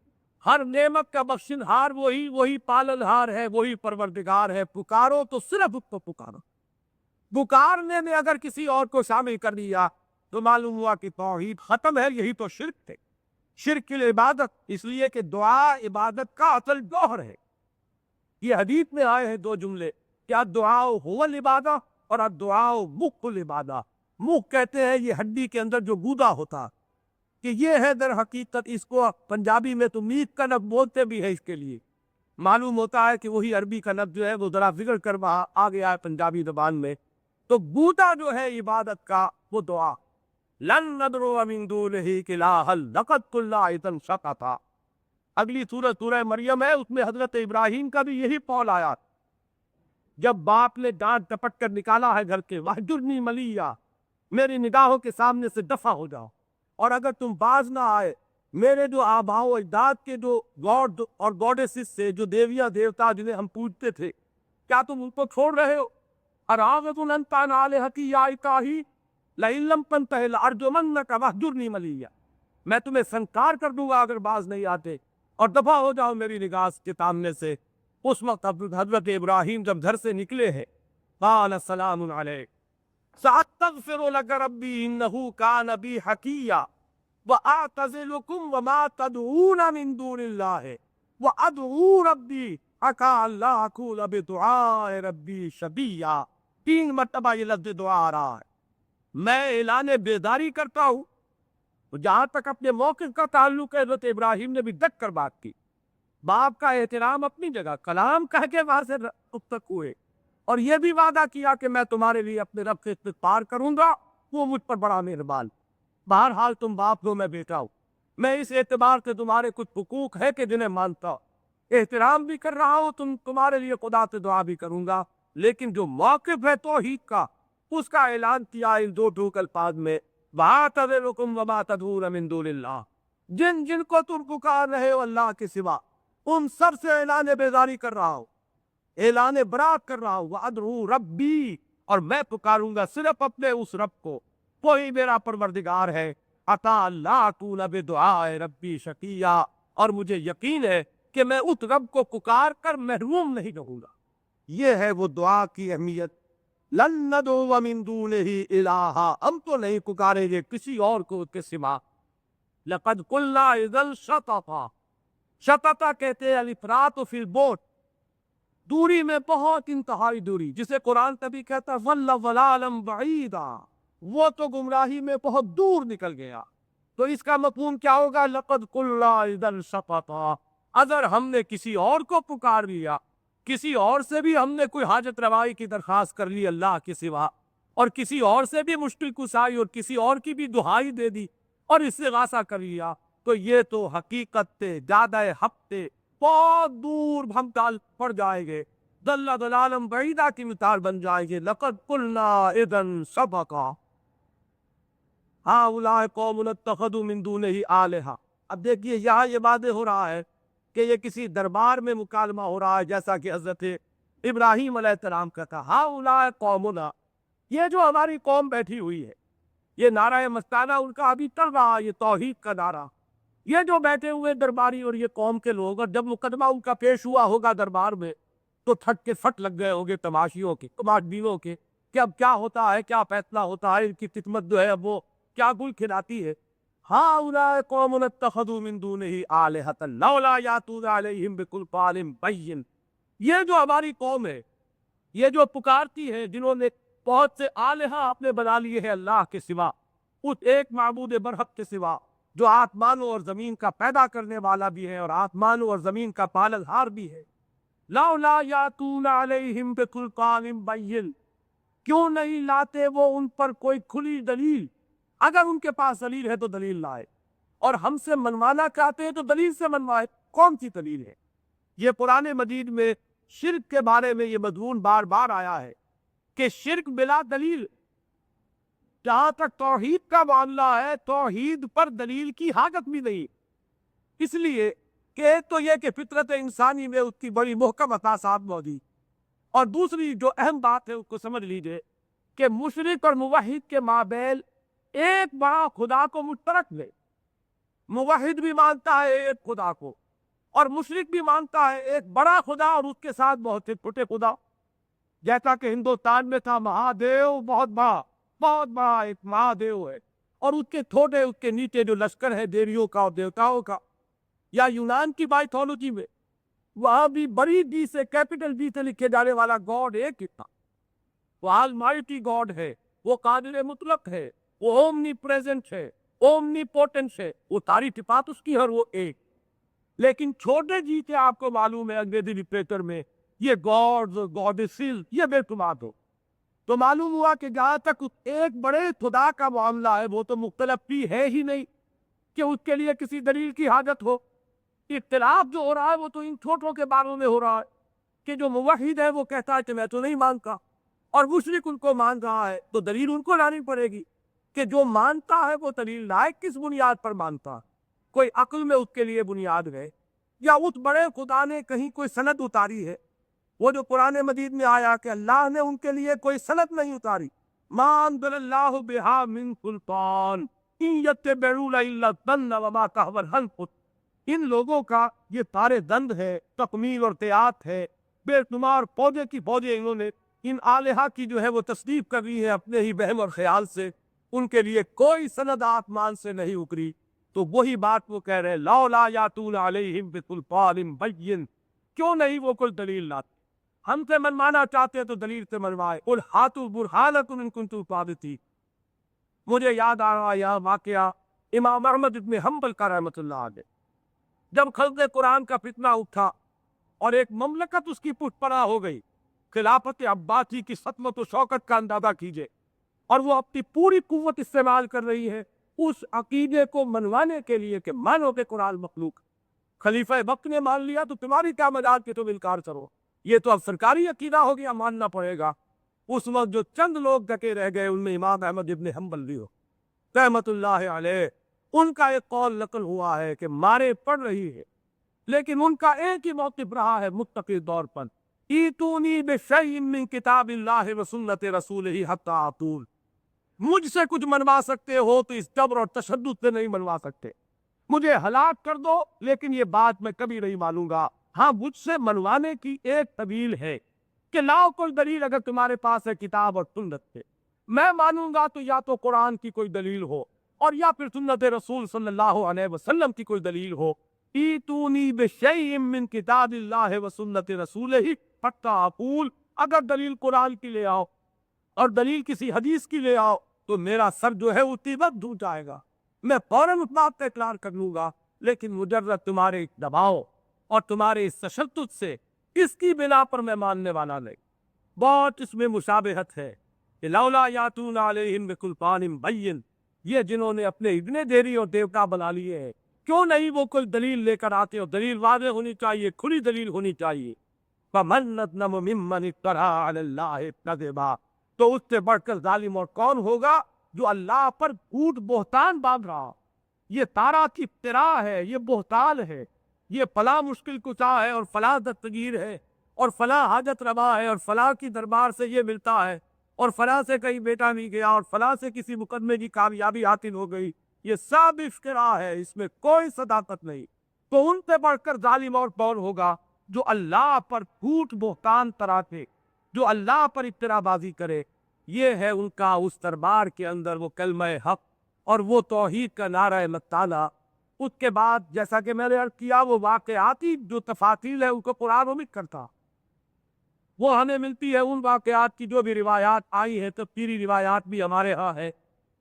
ہر نعمت کا بخشنہار وہی پالنہار ہے، وہی پروردگار ہے. پکارو تو صرف اس کو پکارو. پکارنے میں اگر کسی اور کو شامل کر لیا تو معلوم ہوا کہ توحید ختم ہے. یہی تو شرک تھے، شرک العبادت. اس لیے کہ دعا عبادت کا اصل جوہر ہے. یہ حدیث میں آئے ہیں دو جملے کہ الدعاء هو العبادہ اور الدعاء مخ العبادہ. مخ کہتے ہیں یہ ہڈی کے اندر جو گودا ہوتا، کہ یہ ہے در حقیقت. اس کو پنجابی میں تو میت کا لفظ بولتے بھی ہے. اس کے لیے معلوم ہوتا ہے کہ وہی عربی کا لفظ جو ہے وہ ذرا بگڑ کر آ گیا ہے پنجابی زبان میں. تو گودا جو ہے عبادت کا وہ دعا. لن ندعو من دونہ الہا لقد قلنا اذا شططا. اگلی سورہ مریم ہے، اس میں حضرت ابراہیم کا بھی یہی قول آیا جب باپ نے ڈانٹ ڈپٹ کر نکالا ہے گھر کے، وَاحْجُرْنِی مَلِيًّا، میری نگاہوں کے سامنے سے دفع ہو جاؤ. اور اگر تم باز نہ آئے میرے جو آباء و اجداد کے جو گاڈ اور گاڈیسز سے، جو دیویاں دیوتا جنہیں ہم پوجتے تھے، کیا تم ان کو چھوڑ رہے ہو؟ اَرَاغِبٌ أَنْتَ عَنْ آلِهَتِي يَا إِلَٰهِی لَئِن لَّمْ تَنْتَهِ لَأَرْجُمَنَّكَ وَاهْجُرْنِی مَلِيًّا. میں تمہیں سنکار کر دوں گا اگر باز نہیں آتے، اور دفع ہو جاؤ میری نگاہ کے سامنے سے. اس وقت حضرت ابراہیم جب گھر سے نکلے ہیں، قال السلام علیک سأستغفر لك ربی انہ کان بی حکیا وأعتزلكم وما تدعون من دون اللہ وأدعو ربی عسى ألا أكون بدعاء ربی شقیا. 3 مرتبہ یہ لفظ دعا آ رہا ہے. میں اعلان بیداری کرتا ہوں. جہاں تک اپنے موقف کا تعلق ہے، حضرت ابراہیم نے بھی ڈٹ کر بات کی. باپ کا احترام اپنی جگہ، کلام کہہ کے وہاں سے رخ تک ہوئے، اور یہ بھی وعدہ کیا کہ میں تمہارے لیے اپنے رب سے استغفار کروں گا، وہ مجھ پر بڑا مہربان. بہرحال تم باپ ہو، میں بیٹا ہوں. میں اس اعتبار سے تمہارے کچھ حقوق ہے کہ جنہیں مانتا ہوں، احترام بھی کر رہا ہوں، تمہارے لیے خدا سے دعا بھی کروں گا. لیکن جو موقف ہے توحید کا، اس کا اعلان کیا ان 2 ٹوک الفاظ میں، وَأَعْتَزِلُكُمْ وَمَا تَدْعُونَ مِن دُونِ اللَّهِ. جن کو تم پکار رہے ہو اللہ کے سوا، ان سب سے اعلان بیداری کر رہا ہوں، اعلان برات کر رہا ہوں. وَأَدْعُو رَبِّی، اور میں پکاروں گا صرف اپنے اس رب کو، وہی میرا پروردگار ہے. عسى ألا أكون بدعاء ربی شقیا، اور مجھے یقین ہے کہ میں اس رب کو پکار کر محروم نہیں رہوں گا. یہ ہے وہ دعا کی اہمیت. لن ندعو من دونہ الہا، ہم تو نہیں پکاریں گے کسی اور کو اس کے سوا. لقد قلنا اذا شططا. شططا کہتے ہیں الافراط فی البعد، دوری میں بہت انتہائی دوری، جسے قرآن کبھی کہتا ہے ضل ضلالا بعیدا، وہ تو گمراہی میں بہت دور نکل گیا. تو اس کا مفہوم کیا ہوگا؟ لقد قلنا اذا شططا، اگر ہم نے کسی اور کو پکار لیا، کسی اور سے بھی ہم نے کوئی حاجت روائی کی درخواست کر لی اللہ کے سوا، اور کسی اور سے بھی مشکل کشائی اور کسی اور کی بھی دہائی دے دی اور استغاثہ کر لیا، تو یہ تو حقیقت سے زیادہ حق سے بہت دور ہم ڈال پڑ جائیں گے، ضل ضلالا بعیدا کی مثال بن جائیں گے. لقد قلنا اذا شططا ہؤلاء قوم اتخذوا من دونہ آلہۃ. اب دیکھیے یہاں یہ واضح ہو رہا ہے کہ یہ کسی دربار میں مکالمہ ہو رہا ہے، جیسا کہ حضرت ابراہیم علیہ السلام کا تھا. ہؤلاء قومنا، یہ جو ہماری قوم بیٹھی ہوئی ہے، یہ نعرہ مستانہ ان کا ابھی چل رہا ہے، یہ توحید کا نعرہ. یہ جو بیٹھے ہوئے درباری اور یہ قوم کے لوگ، اور جب مقدمہ ان کا پیش ہوا ہوگا دربار میں تو تھک کے فٹ لگ گئے ہوں گے تماشیوں کے، تماش بینوں کے، کہ اب کیا ہوتا ہے، کیا فیصلہ ہوتا ہے. ان کی قسمت جو ہے اب وہ کیا گل کھلاتی ہے. ہؤلاء قوم اتخذوا من دونہ آلہۃ لولا یاتون علیہم بسلطان بین. یہ جو ہماری قوم ہے، یہ جو پکارتی ہے، جنہوں نے بہت سے آلہہ اپنے بنا لیے ہیں اللہ کے سوا، اس ایک معبود برحق کے سوا جو آسمانوں اور زمین کا پیدا کرنے والا بھی ہے اور آسمانوں اور زمین کا پالنہار بھی ہے. لولا یاتون علیہم بسلطان بین، کیوں نہیں لاتے وہ ان پر کوئی کھلی دلیل؟ اگر ان کے پاس دلیل ہے تو دلیل لائے، اور ہم سے منوانا چاہتے ہیں تو دلیل سے منوائے. کون سی دلیل ہے؟ یہ قرآن مجید میں شرک کے بارے میں یہ مضمون بار بار آیا ہے کہ شرک بلا دلیل، جہاں تک توحید کا معاملہ ہے توحید پر دلیل کی حاجت بھی نہیں، اس لیے کہ ایک تو یہ کہ فطرت انسانی میں اس کی بڑی محکم اساسات موجود، اور دوسری جو اہم بات ہے اس کو سمجھ لیجئے کہ مشرک اور موحد کے مابین ایک بڑا خدا کو مشترک ہے، موحد بھی مانتا ہے ایک خدا کو اور مشرک بھی مانتا ہے ایک بڑا خدا اور اس کے ساتھ بہت سے چھوٹے خدا، جیسا کہ ہندوستان میں تھا مہادیو، بہت بڑا ایک مہادیو ہے، اور اس کے چھوٹے اس کے نیچے جو لشکر ہے دیویوں کا اور دیوتاؤں کا، یا یونان کی مائتھولوجی میں وہاں بھی بڑی ڈی سے کیپٹل ڈی سے لکھے جانے والا گاڈ ایک ہی تھا، وہ آلمائٹی گاڈ ہے، وہ قادر مطلق ہے، وہ اومنی پریزنٹ ہے، اومنی پوٹنٹ ہے، وہ ساری صفات اس کی اور وہ ایک، لیکن چھوٹے جی سے آپ کو معلوم ہے انگریزی لٹریچر میں یہ گاڈز اور گاڈیسز یہ بے شمار ہو، تو معلوم ہوا کہ جہاں تک ایک بڑے خدا کا معاملہ ہے وہ تو مختلف بھی ہے ہی نہیں کہ اس کے لیے کسی دلیل کی حاجت ہو، اختلاف جو ہو رہا ہے وہ تو ان چھوٹوں کے باروں میں ہو رہا ہے کہ جو موحد ہے وہ کہتا ہے کہ میں تو نہیں مانتا، اور مشرک ان کو مان رہا ہے تو دلیل ان کو لانی پڑے گی کہ جو مانتا ہے وہ دلیل لائے کس بنیاد پر مانتا، کوئی عقل میں اس کے لیے بنیاد ہے یا اس بڑے خدا نے کہیں کوئی سند اتاری ہے، وہ جو قرآن مجید میں آیا کہ اللہ نے ان کے لیے کوئی سند نہیں اتاری، ما انزل اللہ بہا من سلطان ان یتبعون الا الظن وما تهوى الانفس، ان لوگوں کا یہ سارے دند ہے، تخمین اور تیات ہے، بے شمار پودے کی پودے انہوں نے ان آلہہ کی جو ہے وہ تصدیق کر رہی ہے اپنے ہی وہم اور خیال سے، ان کے لیے کوئی سند آسمان سے نہیں اتری، تو وہی بات وہ کہہ رہے لولا یاتون علیہم بسلطان بین، کیوں نہیں وہ کوئی دلیل لاتے، ہم سے منوانا چاہتے تو دلیل سے منوائے، قل ہاتوا برہانکم ان کنتم صادقین۔ مجھے یاد آ رہا یہ واقعہ امام احمد ابن حنبل کا رحمۃ اللہ علیہ، جب خلق قرآن کا فتنہ اٹھا اور ایک مملکت اس کی پشت پناہ ہو گئی، خلافت عباسی کی سطوت و شوکت کا اندازہ کیجئے، اور وہ اپنی پوری قوت استعمال کر رہی ہے اس عقیدے کو منوانے کے لیے کہ مانو کہ قرآن مخلوق، خلیفہ وقت نے مان لیا تو تمہاری کیا مجال کہ تم انکار کرو، یہ تو اب سرکاری عقیدہ ہو گیا، ماننا پڑے گا۔ اس وقت جو چند لوگ ڈکے رہ گئے ان میں امام احمد ابن حنبل بھی ہو رحمت اللہ علیہ، ان کا ایک قول نقل ہوا ہے کہ مارے پڑ رہی ہے، لیکن ان کا ایک ہی موقف رہا ہے متقی طور پر، ایتونی بشیء من کتاب اللہ و سنت رسولہ حتی اطول، مجھ سے کچھ منوا سکتے ہو تو اس جبر اور تشدد سے نہیں منوا سکتے، مجھے ہلاک کر دو لیکن یہ بات میں کبھی نہیں مانوں گا، ہاں مجھ سے منوانے کی ایک طویل ہے کہ لاؤ کوئی دلیل اگر تمہارے پاس ہے کتاب اور سنت سے، میں مانوں گا تو یا تو قرآن کی کوئی دلیل ہو اور یا پھر سنت رسول صلی اللہ علیہ وسلم کی کوئی دلیل ہو، ایتونی بشیء من کتاب اللہ و سنت رسولہ حتی اقول، اگر دلیل قرآن کی لے آؤ اور دلیل کسی حدیث کی لے آؤ تو میرا سر جو ہے اسی وقت ڈھونڈ جائے گا، میں فوراً اس بات کا اقرار کر لوں گا، لیکن مجرد تمہارے دباؤ اور تمہارے اس تشدد سے اس کی بنا پر میں ماننے والا نہیں۔ بہت اس میں مشابہت ہے کہ لولا یاتون علیہم بسلطان بین، یہ جنہوں نے اپنے ابن دیری اور دیوتا بنا لیے ہیں کیوں نہیں وہ کوئی دلیل لے کر آتے، اور دلیل واضح ہونی چاہیے، کھلی دلیل ہونی چاہیے، فمن اظلم ممن افتری علی اللہ کذبا، تو اس سے بڑھ کر ظالم اور کون ہوگا جو اللہ پر جھوٹ بہتان باندھ رہا، یہ تارا کی افترا ہے، یہ بہتان ہے، یہ فلاں مشکل کشا ہے اور فلاں دستگیر ہے اور فلاں حاجت روا ہے اور فلاں کی دربار سے یہ ملتا ہے اور فلاں سے کہیں بیٹا نہیں گیا اور فلاں سے کسی مقدمے کی کامیابی حاصل ہو گئی، یہ سب افترا ہے، اس میں کوئی صداقت نہیں، تو ان سے بڑھ کر ظالم اور کون ہوگا جو اللہ پر جھوٹ بہتان تراتے، جو اللہ پر افترا بازی کرے، یہ ہے ان کا اس دربار کے اندر وہ کلمہ حق اور وہ توحید کا نعرہ مطالعہ۔ اس کے بعد جیسا کہ میں نے عرض کیا وہ واقعاتی جو تفاصیل ہے ان کو قرآن امید کرتا، وہ ہمیں ملتی ہے ان واقعات کی جو بھی روایات آئی ہیں، تفسیری روایات بھی ہمارے ہاں ہے،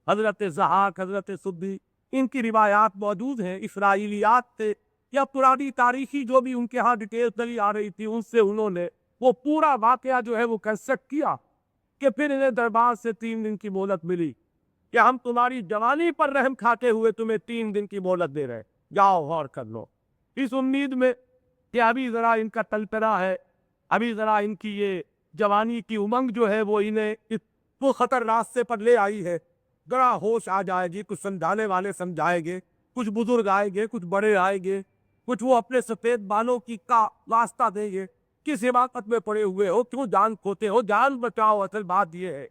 حضرت ضحاک، حضرت سدی، ان کی روایات موجود ہیں، اسرائیلیات سے یا پرانی تاریخی جو بھی ان کے ہاں ڈیٹیل چلی آ رہی تھی ان سے انہوں نے وہ پورا واقعہ جو ہے وہ کنسٹرکٹ کیا کہ پھر انہیں دربار سے 3 دن کی مہلت ملی کہ ہم تمہاری جوانی پر رحم کھاتے ہوئے تمہیں 3 دن کی مہلت دے رہے، جاؤ غور کر لو، اس امید میں کہ ابھی ذرا ان کا تلپنا ہے ابھی ذرا ان کی یہ جوانی کی امنگ جو ہے وہ انہیں وہ خطرناک سے پر لے آئی ہے، ذرا ہوش آ جائے گی، کچھ سمجھانے والے سمجھائیں گے، کچھ بزرگ آئیں گے، کچھ بڑے آئیں گے، کچھ وہ اپنے سفید بالوں کی کا واسطہ دیں گے، کس حماقت میں پڑے ہوئے ہو، کیوں جان کھوتے ہو، جان بچاؤ۔ اصل بات یہ ہے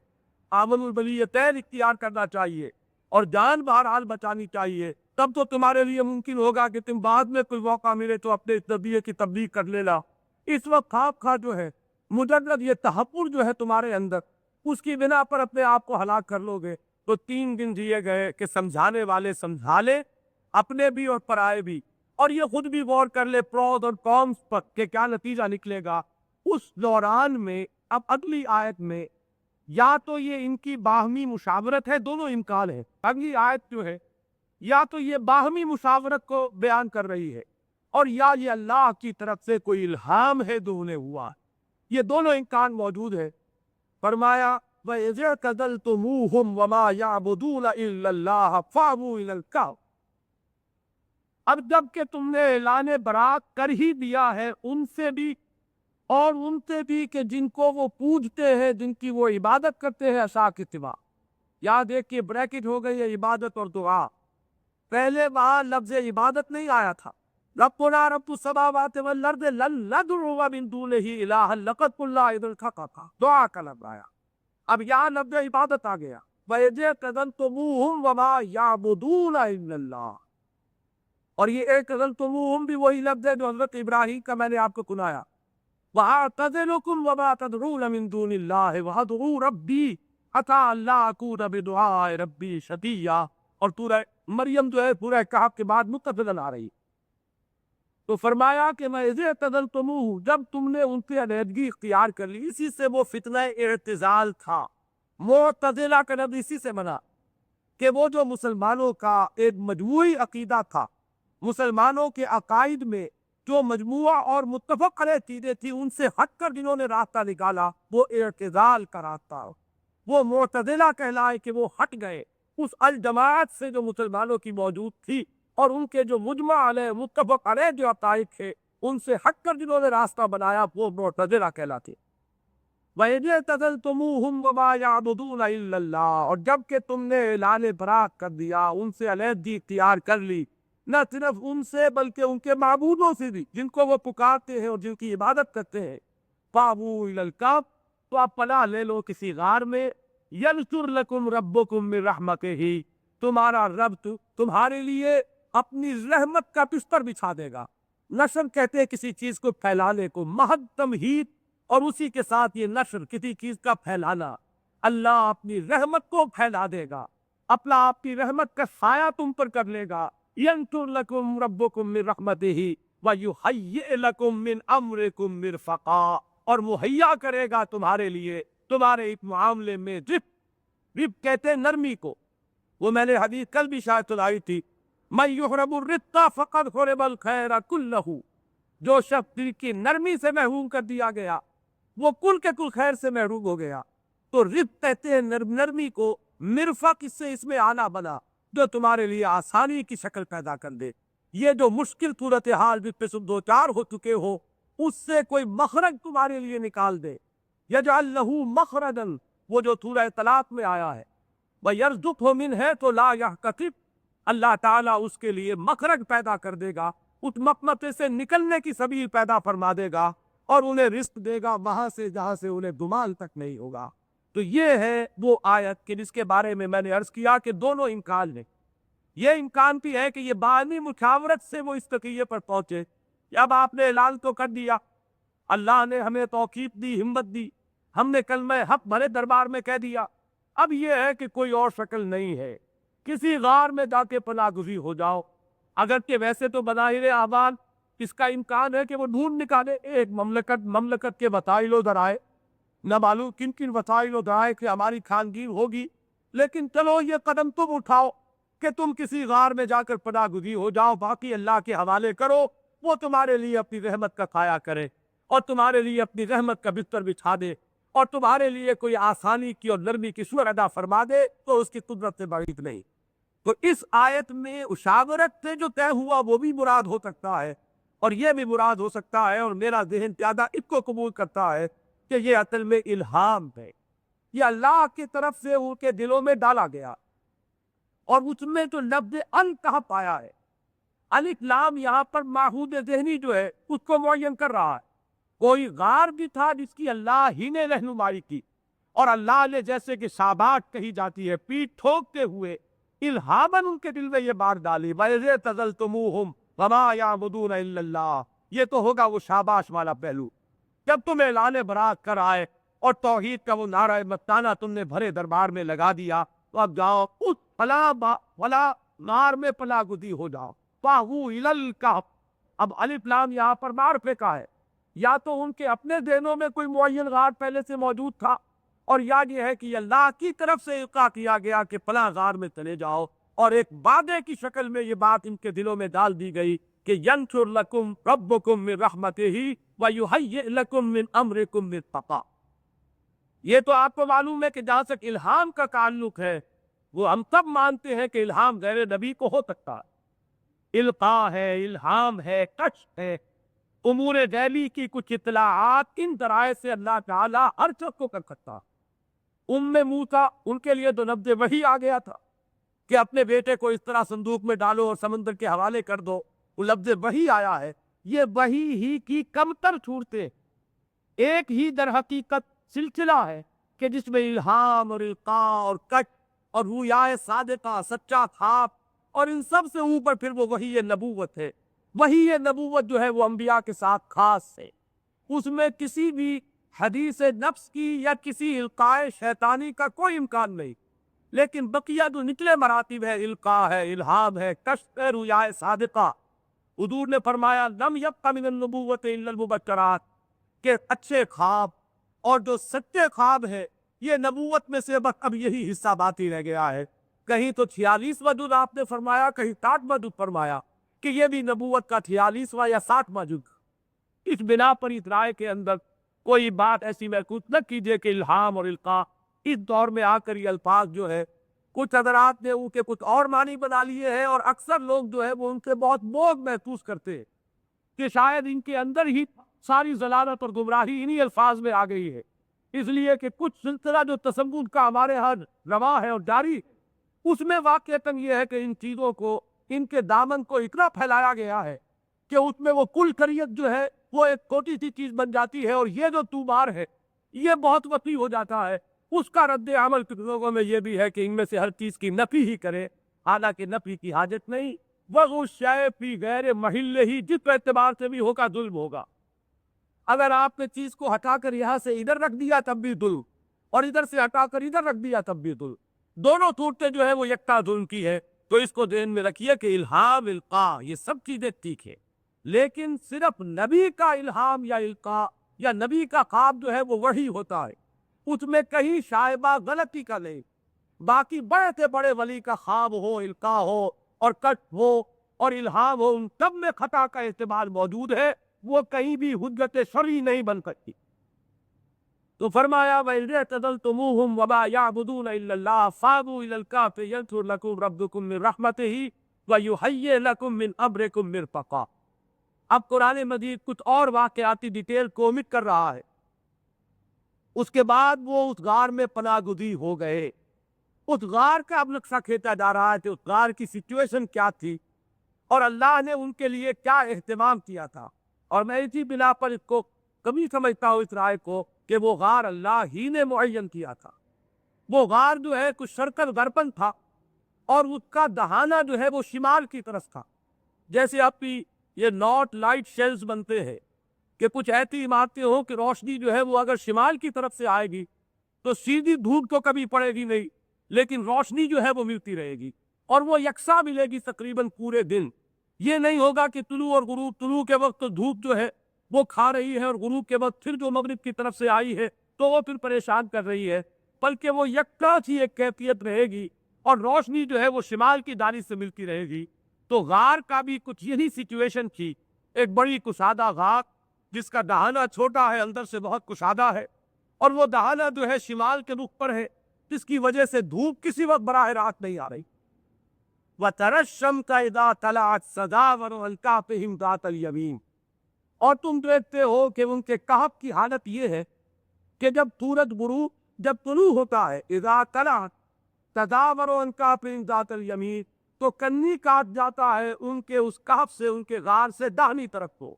آمن البلیتین اختیار کرنا چاہیے اور جان بہرحال بچانی چاہیے، تب تو تمہارے لیے ممکن ہوگا کہ تم بعد میں کوئی موقع ملے تو اپنے نبی کی تبلیغ کر لینا۔ اس وقت خواب خواہ جو ہے مجرد یہ تحفر جو ہے تمہارے اندر، اس کی بنا پر اپنے آپ کو ہلاک کر لو گے۔ تو 3 دن دیے گئے کہ سمجھانے والے سمجھا لے، اپنے بھی اور پرائے بھی، اور یہ خود بھی غور کر لے پروز اور کونس پر کہ کیا نتیجہ نکلے گا۔ اس دوران میں اب اگلی آیت میں یا تو یہ ان کی باہمی مشاورت ہے، دونوں امکان ہیں۔ اگلی آیت جو ہے یا تو یہ باہمی مشاورت کو بیان کر رہی ہے اور یا یہ اللہ کی طرف سے کوئی الہام ہے جو انہیں ہوا، یہ دونوں امکان موجود ہے۔ فرمایا وَإِذْ اعْتَزَلْتُمُوهُمْ وَمَا يَعْبُدُونَ إِلَّا اللَّهَ فَأْوُوا إِلَى الْكَهْفِ۔ اب جب کہ تم نے اعلان برات کر ہی دیا ہے ان سے بھی اور ان سے بھی کہ جن کو وہ پوجتے ہیں، جن کی وہ عبادت کرتے ہیں عصا کے سوا، یاد ایک یہ بریکٹ ہو گئی ہے عبادت اور دعا۔ پہلے وہاں لفظ عبادت نہیں آیا تھا، ربنا رب السماوات والارض لن ندعو من دونہ الہا لقد قلنا اذا شططا، دعا کا لفظ آیا۔ اب یہاں لفظ عبادت آ گیا وَإِذْ اعْتَزَلْتُمُوهُمْ وَمَا يَعْبُدُونَ إِلَّا اللَّهَ، اور یہ اعْتَزَلْتُمُوهُم بھی وہی لفظ ہے جو حضرت ابراہیم کا میں نے آپ کو سنایا، وَأَعْتَزِلُكُمْ وَمَا تَدْعُونَ مِن دُونِ اللَّهِ وَأَدْعُو رَبِّي عَسَىٰ أَلَّا أَكُونَ بِدُعَاءِ رَبِّي شَقِيًّا۔ اور سورہ مریم جو ہے سورہ کہف کے بعد متصلاً آ رہی، تو فرمایا کہ میں اذ اعتزلتموہ، جب تم نے ان سے علیحدگی اختیار کر لی، اسی سے وہ فتنہ اعتزال تھا، معتزلہ کا لفظ اسی سے بنا کہ وہ جو مسلمانوں کا ایک مجموعی عقیدہ تھا، مسلمانوں کے عقائد میں جو مجموعہ اور متفق علیہ چیزیں تھی، ان سے ہٹ کر جنہوں نے راستہ نکالا وہ اعتزال کا راستہ، وہ معتزلہ کہلائے کہ وہ ہٹ گئے اس الجماعت سے جو مسلمانوں کی موجود تھی، اور ان کے جو مجمع علیہ متفق علیہ جو عقائد تھے ان سے ہٹ کر جنہوں نے راستہ بنایا وہ معتزلہ کہلاتے۔ وَإِذْ اعْتَزَلْتُمُوهُمْ وَمَا يَعْبُدُونَ إِلَّا اللَّهَ، اور جب کہ تم نے اعلان برات کر دیا، ان سے علیحدگی اختیار کر لی، نہ صرف ان سے بلکہ ان کے معبودوں سے بھی جن کو وہ پکارتے ہیں اور جن کی عبادت کرتے ہیں، فَأْوُوا إِلَى الْكَهْفِ، تو آپ پناہ لے لو کسی غار میں، يَنْشُرْ لَكُمْ رَبُّكُمْ مِنْ رَحْمَتِهِ، تمہارا رب تمہارے لیے اپنی رحمت کا بستر بچھا دے گا۔ نشر کہتے ہیں کسی چیز کو پھیلانے کو، محض تمہید، اور اسی کے ساتھ یہ نشر کسی چیز کا پھیلانا، اللہ اپنی رحمت کو پھیلا دے گا، اپنا آپ کی رحمت کا سایہ تم پر کر لے گا۔ يَنْشُرْ لَكُمْ رَبُّكُمْ مِنْ رَحْمَتِهِ وَيُهَيِّئْ لَكُمْ مِنْ أَمْرِكُمْ مِرْفَقًا، اور مہیا کرے گا تمہارے لیے تمہارے اس معاملے میں رفق کہتے ہیں نرمی کو، وہ میں نے حدیث کل بھی شاید سنائی تھی، مَن يُحْرَمُ الرِّفْقَ فَقَدْ حُرِمَ الْخَيْرَ كُلَّهُ، جو شخص دل کی نرمی سے محروم کر دیا گیا وہ کل کے کل خیر سے محروم ہو گیا۔ تو رفق کہتے ہیں نرمی کو، مرفق اس میں آنا بنا جو تمہارے لیے آسانی کی شکل پیدا کر دے، یہ جو مشکل صورتحال جس پہ تم دوچار ہو چکے ہو اس سے کوئی مخرج تمہارے لیے نکال دے۔ یجعل لہ مخرجا، وہ جو سورہ طلاق میں آیا ہے، وَيَرْزُقْهُ مِنْ ہے تو لا يَحْتَسِبْ، اللہ تعالیٰ اس کے لیے مخرج پیدا کر دے گا، اس مقمتے سے نکلنے کی سبیل پیدا فرما دے گا، اور انہیں رزق دے گا وہاں سے جہاں سے انہیں گمان تک نہیں ہوگا۔ تو یہ ہے وہ آیت کہ جس کے بارے میں نے عرض کیا کہ دونوں امکان ہیں، یہ امکان بھی ہے کہ یہ باہمی مشاورت سے وہ اس تقیے پر پہنچے کہ اب آپ نے اعلان تو کر دیا، اللہ نے ہمیں توفیق دی، ہمت دی، ہم نے کلمہ حق بھرے دربار میں کہہ دیا، اب یہ ہے کہ کوئی اور شکل نہیں ہے، کسی غار میں جا کے پناہ گزین ہو جاؤ، اگرچہ ویسے تو بظاہر احوال اس کا امکان ہے کہ وہ ڈھونڈ نکالے ایک مملکت کے وسائل و ذرائع، نہ معلوم کن کن وسائل و ذرائع سے ہماری خانگیر ہوگی، لیکن چلو یہ قدم تم اٹھاؤ کہ تم کسی غار میں جا کر پناہ گزین ہو جاؤ، باقی اللہ کے حوالے کرو، وہ تمہارے لیے اپنی رحمت کا سایہ کرے اور تمہارے لیے اپنی رحمت کا بستر بچھا دے اور تمہارے لیے کوئی آسانی کی اور نرمی کی صورت ادا فرما دے، تو اس کی قدرت سے بعید نہیں۔ تو اس آیت میں مشاورت سے جو طے ہوا وہ بھی مراد ہو سکتا ہے، اور یہ بھی مراد ہو سکتا ہے، اور میرا ذہن زیادہ اس کو قبول کرتا ہے کہ یہ اصل میں الہام ہے، یہ اللہ کی طرف سے ان کے دلوں میں ڈالا گیا، اور اس میں جو لفظ ان کہاں پایا ہے، الف لام یہاں پر ماحود ذہنی جو ہے اس کو معین کر رہا ہے۔ کوئی غار بھی تھا جس کی اللہ ہی نے رہنمائی کی، اور اللہ نے جیسے کہ شاباش کہی جاتی ہے پیٹھ ٹھوکتے ہوئے الہاماً ان کے دل میں یہ بات ڈالی، وَإِذْ اعْتَزَلْتُمُوهُمْ وَمَا يَعْبُدُونَ إِلَّا اللَّهِ۔ یہ تو ہوگا وہ شاباش والا پہلو، جب تم اعلان برات کر آئے اور توحید کا وہ نعرہ مستانہ تم نے بھرے دربار میں لگا دیا، تو اب جاؤ اس فلا نار میں پلا گزی ہو جاؤ، فَاهُوا إِلَى الْكَهْفِ۔ اب الف لام یہاں پر معرفے کا ہے، یا تو ان کے اپنے ذہنوں میں کوئی معین غار پہلے سے موجود تھا، اور یا یہ ہے کہ اللہ کی طرف سے القاء کیا گیا کہ فلاں غار میں چلے جاؤ، اور ایک وعدے کی شکل میں یہ بات ان کے دلوں میں ڈال دی گئی کہ يَنْشُرْ لَكُمْ رَبُّكُمْ مِنْ رَحْمَتِهِ وَيُهَيِّئْ لَكُمْ مِنْ أَمْرِكُمْ مِرْفَقًا۔ یہ تو آپ کو معلوم ہے کہ جہاں تک الہام کا تعلق ہے، وہ ہم سب مانتے ہیں کہ الہام غیر نبی کو ہو سکتا ہے، القاء ہے، الہام ہے، کشف ہے، امور غیبی کی کچھ اطلاعات ان ذرائع سے اللہ تعالیٰ ہر شخص کو کر سکتا۔ موسیٰ ان کے لیے تو لفظ وحی آ گیا تھا کہ اپنے بیٹے کو اس طرح صندوق میں ڈالو اور سمندر کے حوالے کر دو، وہ لفظ وحی آیا ہے۔ یہ وحی ہی کی کمتر صورتیں ایک ہی در حقیقت سلسلہ ہے کہ جس میں الہام اور القاء اور کشف اور رویائے صادقہ، سچا خواب، اور ان سب سے اوپر پھر وہ وحی نبوت ہے۔ وحی نبوت جو ہے وہ انبیاء کے ساتھ خاص ہے، اس میں کسی بھی حدیث نفس کی یا کسی القاء شیطانی کا کوئی امکان نہیں، لیکن بقیہ جو نچلے مراتب ہے، القاء ہے، الہام ہے، کشف ہے، رویائے صادقہ۔ حضور نے فرمایا لم یبق من النبوت الا المبشرات، کہ اچھے خواب اور جو سچے خواب ہے یہ نبوت میں سے بس اب یہی حصہ باقی رہ گیا ہے۔ کہیں تو 46واں جز آپ نے فرمایا، کہیں 60واں جز فرمایا کہ یہ بھی نبوت کا 46واں یا 60واں جز۔ اس بنا پر اس رائے کے اندر کوئی بات ایسی محسوس نہ کیجئے کہ الہام اور القاء اس دور میں آ کر یہ الفاظ جو ہے کچھ حضرات نے ان کے کچھ اور معنی بنا لیے ہیں، اور اکثر لوگ جو ہے وہ ان سے بہت بوجھ محسوس کرتے ہیں کہ شاید ان کے اندر ہی ساری ضلالت اور گمراہی انہی الفاظ میں آ گئی ہے، اس لیے کہ کچھ سلسلہ جو تصوف کا ہمارے ہاں رواں ہے اور جاری، اس میں واقعتاً یہ ہے کہ ان چیزوں کو، ان کے دامن کو اتنا پھیلایا گیا ہے کہ اس میں وہ کل شریعت جو ہے وہ ایک چھوٹی سی چیز بن جاتی ہے، اور یہ جو تومار ہے یہ بہت وسیع ہو جاتا ہے۔ اس کا رد عمل کچھ لوگوں میں یہ بھی ہے کہ ان میں سے ہر چیز کی نفی ہی کرے، حالانکہ نفی کی حاجت نہیں۔ وَغُ الشَّيْءِ فِي غَيْرِ مَحِلِّهِ، جس اعتبار سے بھی ہوگا ظلم ہوگا۔ اگر آپ نے چیز کو ہٹا کر یہاں سے ادھر رکھ دیا تب بھی ظلم، اور ادھر سے ہٹا کر ادھر رکھ دیا تب بھی ظلم، دونوں صورتیں جو ہے وہ یکتا ظلم کی ہے۔ تو اس کو ذہن میں رکھیے کہ الہام، القاء یہ سب چیزیں ٹھیک ہے، لیکن صرف نبی کا الہام یا القاء یا نبی کا خواب جو ہے وہ وحی ہوتا ہے، اس میں کہیں شائبہ غلطی کا نہیں۔ باقی بڑے سے بڑے ولی کا خواب ہو، القاء ہو اور کشف ہو اور الہام ہو، ان سب میں خطا کا احتمال موجود ہے، وہ کہیں بھی حجت شرعی نہیں بن سکتی۔ تو فرمایا وَإِذْ اعْتَزَلْتُمُوهُمْ وَمَا يَعْبُدُونَ إِلَّا اللَّهَ فَاوُوا إِلَى الْكَهْفِ يَنشُرْ لَكُمْ رَبُّكُمْ مِنْ رَحْمَتِهِ وَيُهَيِّئْ لَكُمْ مِنْ أَمْرِكُمْ مِرْفَقًا۔ اب قرآن مجید کچھ اور واقعاتی ڈیٹیل کو omit کر رہا ہے۔ اس کے بعد وہ اس غار میں پناہ گزین ہو گئے۔ اس غار کا اب نقشہ کھینچا جا رہا ہے کہ اس غار کی سچویشن کیا تھی اور اللہ نے ان کے لیے کیا اہتمام کیا تھا، اور میں اسی بنا پر اس کو کمی سمجھتا ہوں اس رائے کو کہ وہ غار اللہ ہی نے معین کیا تھا۔ وہ غار جو ہے کچھ شرقاً غرباً تھا، اور اس کا دہانہ جو ہے وہ شمال کی طرف تھا۔ جیسے اب بھی یہ نارتھ لائٹ شیلز بنتے ہیں کہ کچھ ایسی عمارتیں ہوں کہ روشنی جو ہے وہ اگر شمال کی طرف سے آئے گی تو سیدھی دھوپ تو کبھی پڑے گی نہیں، لیکن روشنی جو ہے وہ ملتی رہے گی، اور وہ یکساں ملے گی تقریباً پورے دن۔ یہ نہیں ہوگا کہ طلوع اور غروب، طلوع کے وقت تو دھوپ جو ہے وہ کھا رہی ہے، اور غروب کے وقت پھر جو مغرب کی طرف سے آئی ہے تو وہ پھر پریشان کر رہی ہے، بلکہ وہ یکساں سی ایک کیفیت رہے گی، اور روشنی جو ہے وہ شمال کی جانب سے ملتی رہے گی۔ تو غار کا بھی کچھ یہی سچویشن تھی، ایک بڑی کشادہ غار جس کا دہانہ چھوٹا ہے، اندر سے بہت کشادہ ہے، اور وہ دہانہ جو ہے شمال کے رخ پر ہے، جس کی وجہ سے دھوپ کسی وقت براہ راست نہیں آ رہی۔ وَتَرَى الشَّمْسَ إِذَا طَلَعَتْ تَزَاوَرُ عَنْ كَهْفِهِمْ ذَاتَ الْيَمِينِ، اور تم دیکھتے ہو کہ ان کے کہف کی حالت یہ ہے کہ جب سورج غروب جب طلوع ہوتا ہے اذا طلعت تدابروا عن کافرین ذات الیمین، تو کنی کاٹ جاتا ہے ان کے اس کہف سے، ان کے غار سے داہنی طرف کو۔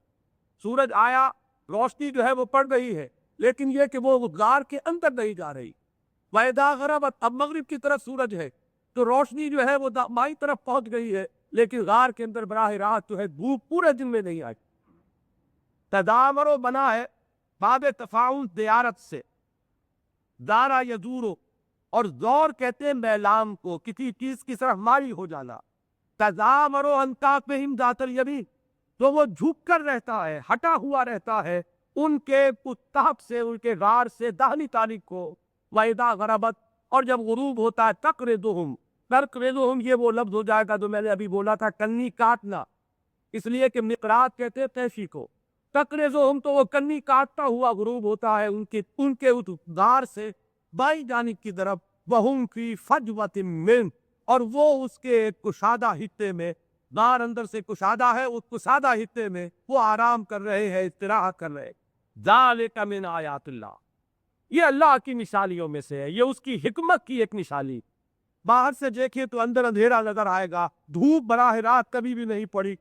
سورج آیا، روشنی جو ہے وہ پڑ رہی ہے، لیکن یہ کہ وہ غار کے اندر نہیں جا رہی۔ وَإِذَا غَرَبَتْ، اب مغرب کی طرف سورج ہے تو روشنی جو ہے وہ بائیں طرف پہنچ گئی ہے، لیکن غار کے اندر براہ راست جو ہے دھوپ پورے دن میں نہیں آئی۔ تدامرو بنا ہے باب تفاعل دیارت سے، دارا یدورو، اور زور کہتے ہیں میلام کو، کسی چیز کی طرف مائل ہو جانا۔ تدامرو عن کافرہم ذات الیمین، تو وہ جھک کر رہتا ہے، ہٹا ہوا رہتا ہے ان کے تحت سے، ان کے غار سے داہنی طرف کو۔ وَإِذَا غَرَبَتْ، اور جب غروب ہوتا ہے تقرضہم، تقرضہم یہ وہ لفظ ہو جائے گا جو میں نے ابھی بولا تھا، کنی کاٹنا، اس لیے کہ مقراط کہتے ہیں تیشی کو۔ تقرضہم، تو وہ کنی کاٹتا ہوا غروب ہوتا ہے ان کے اس غار سے بائیں جانب کی طرف، وَهُمْ فِي فَجْوَةٍ مِّنْ، اور وہ اس کے ایک کشادہ حصے میں، غار اندر سے کشادہ ہے، اس کشادہ حصے میں وہ آرام کر رہے ہیں، استراحت کر رہے ہیں۔ ذَلِكَ مِنْ آیاتِ اللہ، یہ اللہ کی نشانیوں میں سے ہے، یہ اس کی حکمت کی ایک نشانی۔ باہر سے دیکھیں تو اندر اندھیرا نظر آئے گا، دھوپ براہ راست کبھی بھی نہیں پڑی،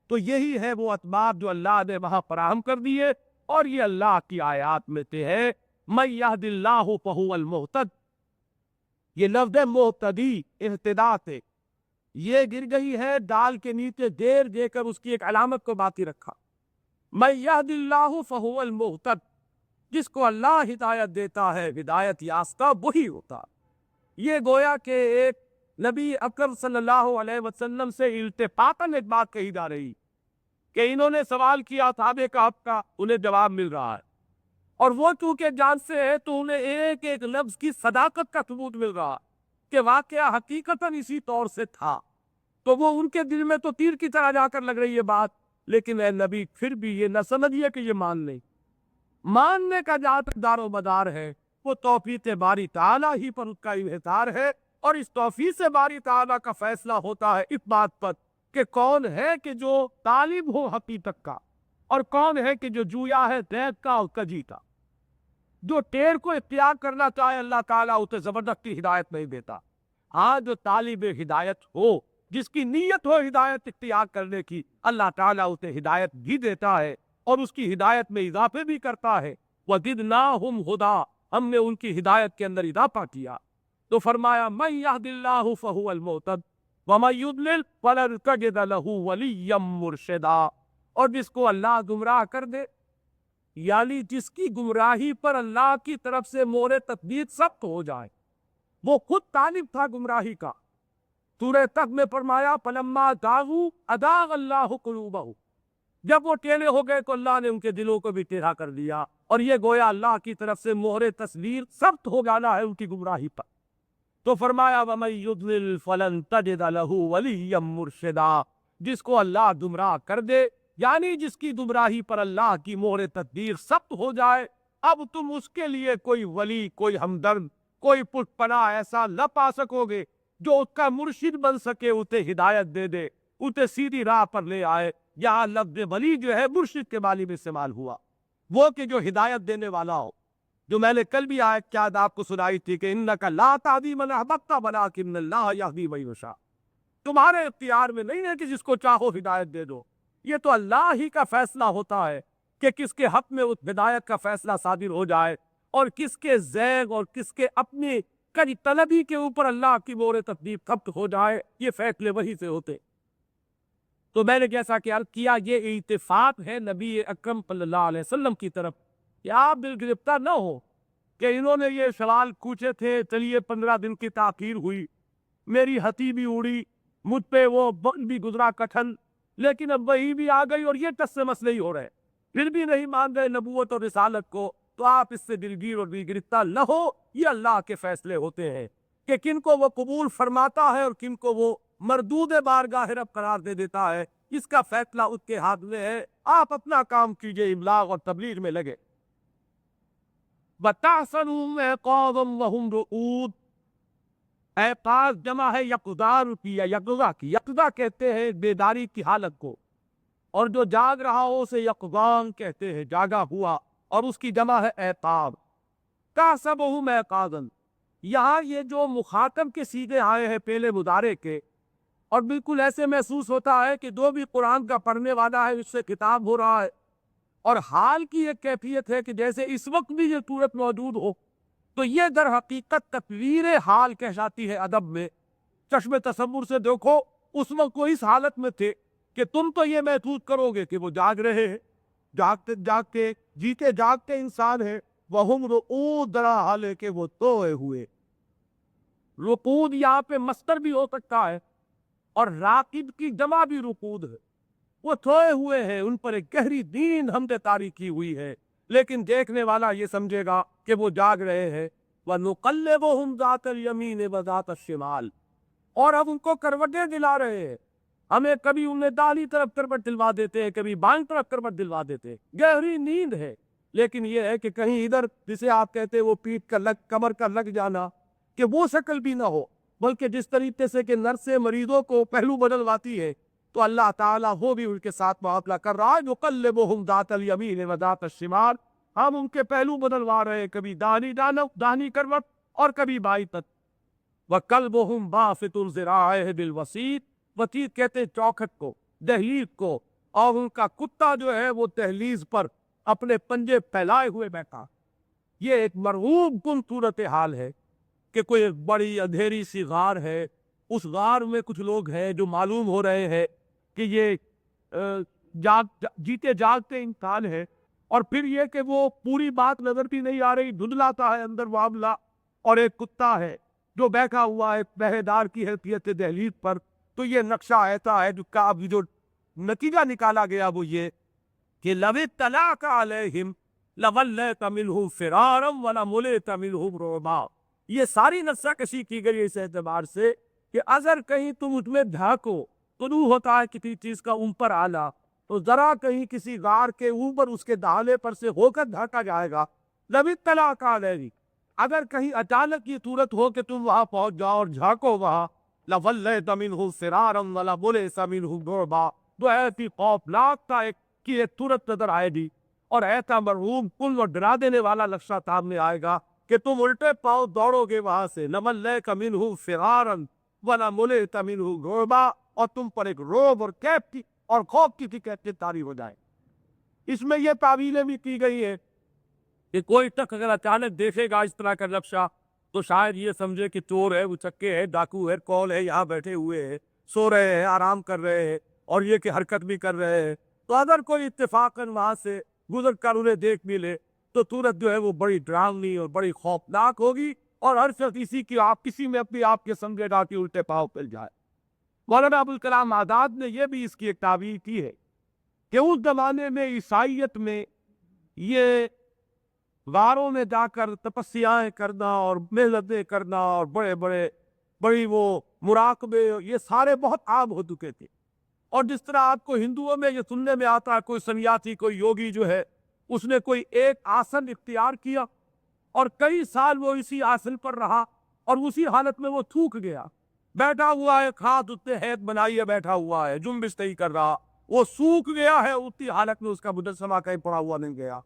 تو یہی ہے وہ اسباب جو اللہ نے وہاں فراہم کر دیے، اور یہ اللہ کی آیات میں سے ہے۔ مَن یہد اللہ فہو المہتد، یہ لفظ ہے مہتدی، اہتداء سے، یہ گر گئی ہے ڈال کے نیچے دیر دے کر اس کی ایک علامت کو باقی رکھا۔ مَن یہد اللہ فہو المہتد، جس کو اللہ ہدایت دیتا ہے، ہدایت یافتہ وہی ہوتا۔ یہ گویا کہ ایک نبی اکرم صلی اللہ علیہ وسلم سے التفاقاً ایک بات کہی جا رہی کہ انہوں نے سوال کیا اصحاب کہف کا، انہیں جواب مل رہا ہے، اور وہ چونکہ جان سے ہے تو انہیں ایک ایک لفظ کی صداقت کا ثبوت مل رہا کہ واقعہ حقیقتاً اسی طور سے تھا۔ تو وہ ان کے دل میں تو تیر کی طرح جا کر لگ رہی ہے بات، لیکن اے نبی پھر بھی یہ نہ سمجھیے کہ یہ مان لیں۔ ماننے کا جہاں تک دار و مدار ہے وہ توفیق باری تعالیٰ ہی پر اس کا انحصار ہے، اور اس توفیق باری تعالیٰ کا فیصلہ ہوتا ہے اس بات پر کہ کون ہے کہ جو طالب ہو حقیقت کا، اور کون ہے کہ جو جویا ہے دیکھ کا اور کجی کا۔ جو ٹیر کو اختیار کرنا چاہے اللہ تعالیٰ اسے زبردستی ہدایت نہیں دیتا۔ ہاں، جو طالب ہدایت ہو، جس کی نیت ہو ہدایت اختیار کرنے کی، اللہ تعالیٰ اسے ہدایت بھی دیتا ہے، اور اس کی ہدایت میں اضافے بھی کرتا ہے۔ وَزِدْنَاهُمْ هُدًى، ہم نے ان کی ہدایت کے اندر اضافہ کیا۔ تو فرمایا مَن يَهْدِ اللَّهُ فَهُوَ الْمُهْتَدِ وَمَن يُضْلِلْ فَلَن تَجِدَ لَهُ وَلِيًّا مُّرْشِدًا، اور جس کو اللہ گمراہ کر دے، یعنی جس کی گمراہی پر اللہ کی طرف سے مہر تثبیت سخت ہو جائے، وہ خود طالب تھا گمراہی کا۔ سورہ تک میں فرمایا فَلَمَّا زَاغُوا أَزَاغَ اللَّهُ قُلُوبَهُمْ، جب وہ ٹیڑھے ہو گئے تو اللہ نے ان کے دلوں کو بھی ٹیڑھا کر دیا، اور یہ گویا اللہ کی طرف سے مہر تصویر سخت ہو جانا ہے ان کی گمراہی پر۔ تو فرمایا وَمَن يُضْلِلْ فَلَن تَجِدَ لَهُ وَلِيًّا مُّرْشِدًا، جس کو اللہ گمراہ کر دے، یعنی جس کی گمراہی پر اللہ کی مہر تدبیر سخت ہو جائے، اب تم اس کے لیے کوئی ولی، کوئی ہمدرد، کوئی پشت پناہ ایسا نہ پا سکو گے جو اس کا مرشد بن سکے، اسے ہدایت دے دے، اسے سیدھی راہ پر لے آئے۔ یہاں لفظ ولی جو ہے مرشد کے معنی میں استعمال ہوا، وہ کہ جو ہدایت دینے والا ہو، جو میں نے کل بھی آیت کیا آپ کو سنائی تھی کہ اِنَّكَ لَا تَهْدِي مَنْ أَحْبَبْتَ وَلَٰكِنَّ اللَّهَ يَهْدِي مَن يَشَاءُ، تمہارے اختیار میں نہیں ہے کہ جس کو چاہو ہدایت دے دو، یہ تو اللہ ہی کا فیصلہ ہوتا ہے کہ کس کے حق میں اس ہدایت کا فیصلہ صادر ہو جائے، اور کس کے زیغ اور کس کے اپنی کج طلبی کے اوپر اللہ کی مہر تثبیت ثبت ہو جائے، یہ فیصلے وہی سے ہوتے۔ تو میں نے جیسا کہ عرض کیا، یہ اتفاق ہے نبی اکرم صلی اللہ علیہ وسلم کی طرف کہ آپ دل گرفتار نہ ہو کہ انہوں نے یہ سوال پوچھے تھے، چلیے 15 دن کی تاخیر ہوئی، میری ہتھی بھی اڑی، مجھ پہ وہ بن بھی گزرا کٹھن، لیکن اب وہی بھی آ گئی اور یہ ٹس سے مس نہیں ہو رہے، پھر بھی نہیں مان رہے نبوت اور رسالت کو، تو آپ اس سے دلگیر اور دل گرفتار نہ ہو۔ یہ اللہ کے فیصلے ہوتے ہیں کہ کن کو وہ قبول فرماتا ہے اور کن کو وہ مردود بارگاہ رب قرار دے دیتا ہے، اس کا فیصلہ اس کے ہاتھ میں ہے۔ آپ اپنا کام کیجئے، ابلاغ اور تبلیغ میں لگے۔ وَتَحْسَنُهُمْ عِقَابًا وَهُمْ رُعُودٌ، عقاب جمع ہے یقظار کی یا یقظہ کی، یقظہ کہتے ہیں بیداری کی حالت کو، اور جو جاگ رہا ہو اسے یقظان کہتے ہیں، جاگا ہوا، اور اس کی جمع ہے ایقاظ۔ کاسبہم ایقاظاً، یہاں یہ جو مخاطب کے سیغے آئے ہیں پہلے مضارع کے، اور بالکل ایسے محسوس ہوتا ہے کہ جو بھی قرآن کا پڑھنے والا ہے اس سے خطاب ہو رہا ہے، اور حال کی ایک کیفیت ہے کہ جیسے اس وقت بھی یہ صورت موجود ہو، تو یہ در حقیقت تصویر حال کہلاتی ہے ادب میں۔ چشم تصور سے دیکھو، اس وقت وہ اس حالت میں تھے کہ تم تو یہ محسوس کرو گے کہ وہ جاگ رہے ہیں، جاگتے جاگتے جیتے جاگتے انسان ہیں، وہم رقود، درا حال ہے کہ وہ سوئے ہوئے۔ رقود یہاں پہ مصدر بھی ہو سکتا ہے، اور راقب کی جمع بھی رقود ہے۔ وہ سوئے ہوئے ہیں، ان پر ایک گہری نیند حمد طاری کی ہوئی ہے، لیکن دیکھنے والا یہ سمجھے گا کہ وہ جاگ رہے ہیں۔ وَنُقَلِّبُهُمْ ذَاتَ الْيَمِينِ وَذَاتَ الشِّمَالِ، اور ہم ان کو کروٹیں دلا رہے ہیں، ہمیں کبھی انہیں داہنی طرف کروٹ دلوا دیتے ہیں، کبھی بائیں طرف کروٹ دلوا دیتے ہیں۔ گہری نیند ہے، لیکن یہ ہے کہ کہیں ادھر جسے آپ کہتے ہیں وہ پیٹھ کا لگ، کمر کا لگ جانا، کہ وہ شکل بھی نہ ہو، بلکہ جس طریقے سے کہ نرسیں مریضوں کو پہلو بدلواتی ہے، تو اللہ تعالیٰ وہ بھی ان کے ساتھ معاملہ کر رہا ہے۔ نُقَلِّبُهُمْ ذَاتَ الْيَمِينِ وَذَاتَ الشِّمَالِ، ہم ان کے پہلو بدلوا رہے ہیں، کبھی داہنی جانب، داہنی کروٹ، اور کبھی بائیں طرف۔ وَكَلْبُهُمْ بَاسِطٌ ذِرَاعَيْهِ بِالْوَسِيطِ، وسیط کہتے ہیں چوکھٹ کو، دہلیز کو، اور ان کا کتا جو ہے وہ دہلیز پر اپنے پنجے پھیلائے ہوئے بیٹھا۔ یہ ایک مرعوب کن صورتحال ہے کہ کوئی ایک بڑی اندھیری سی غار ہے، اس غار میں کچھ لوگ ہیں جو معلوم ہو رہے ہیں کہ یہ جیتے جاگتے انسان ہے، اور پھر یہ کہ وہ پوری بات نظر بھی نہیں آ رہی، دھندلاتا ہے اندر معاملہ، اور ایک کتا ہے جو بیٹھا ہوا ہے پہرے دار کی حیثیت دہلیز پر۔ تو یہ نقشہ ایسا ہے جو نتیجہ نکالا گیا وہ یہ کہ لَوِ اطَّلَعْتَ عَلَيْهِمْ لَوَلَّيْتَ مِنْهُمْ فِرَارًا وَلَمُلِئْتَ مِنْهُمْ رُعْبًا۔ یہ ساری نقشہ کشی کی گئی اس اعتبار سے کہ اگر کہیں تم اس میں جھانکو، طلوع ہوتا ہے کسی چیز کا اوپر آنا، تو ذرا کہیں کسی غار کے اوپر اس کے دہانے پر سے ہو کر جھانکا جائے گا۔ لَوِ اطَّلَعْتَ عَلَيْهِمْ، اگر کہیں اچانک یہ صورت ہو کہ تم وہاں پہنچ جاؤ اور جھانکو وہاں، لَوَلَّيْتَ مِنْهُمْ فِرَارًا وَلَمُلِئْتَ مِنْهُمْ رُعْبًا، تو ایسی خوفناک کا ایک صورت نظر آئے گی، اور ایسا مرعوب کن اور ڈرا دینے والا نقشہ سامنے آئے گا کہ تم الٹے پاؤں دوڑو گے وہاں سے۔ لَوَلَّيْتَ مِنْهُمْ فِرَارًا وَلَمُلِئْتَ مِنْهُمْ رُعْبًا، اور تم پر ایک رعب اور کیف کی اور خوف کی کیفیت طاری ہو جائے۔ اس میں یہ تعویلیں بھی کی گئی ہیں کہ کوئی شخص اگر اچانک دیکھے گا اس طرح کا نقشہ تو شاید یہ سمجھے کہ چور ہے، وہ چکے ہے، ڈاکو ہے، کون ہے، یہاں بیٹھے ہوئے ہیں، سو رہے ہیں، آرام کر رہے ہیں، اور یہ کہ حرکت بھی کر رہے ہیں۔ تو اگر کوئی اتفاقاً وہاں سے گزر کر انہیں دیکھ بھی لے تو صورت جو ہے وہ بڑی ڈراؤنی اور بڑی خوفناک ہوگی، اور ہر شخص کسی میں اپنی آپ کے سمجھے گا کہ الٹے پاؤں پھیل جائے۔ مولانا ابوالکلام آزاد نے یہ بھی اس کی ایک تعبیر کی ہے کہ اس زمانے میں عیسائیت میں یہ غاروں میں جا کر تپسیائیں کرنا اور محنتیں کرنا اور بڑی وہ مراقبے، یہ سارے بہت عام ہو چکے تھے۔ اور جس طرح آپ کو ہندوؤں میں یہ سننے میں آتا ہے کوئی سنیاسی، کوئی یوگی جو ہے اس نے کوئی ایک آسن اختیار کیا اور کئی سال وہ اسی آسن پر رہا اور اسی حالت میں وہ تھوک گیا، بیٹھا ہوا ہے، ہاتھ اس نے ہیت بنائی ہے، بیٹھا ہوا ہے، جنبش نہیں کر رہا، وہ سوکھ گیا ہے، اسی حالت میں اس کا مجسمہ کہیں پڑا ہوا نہیں گیا۔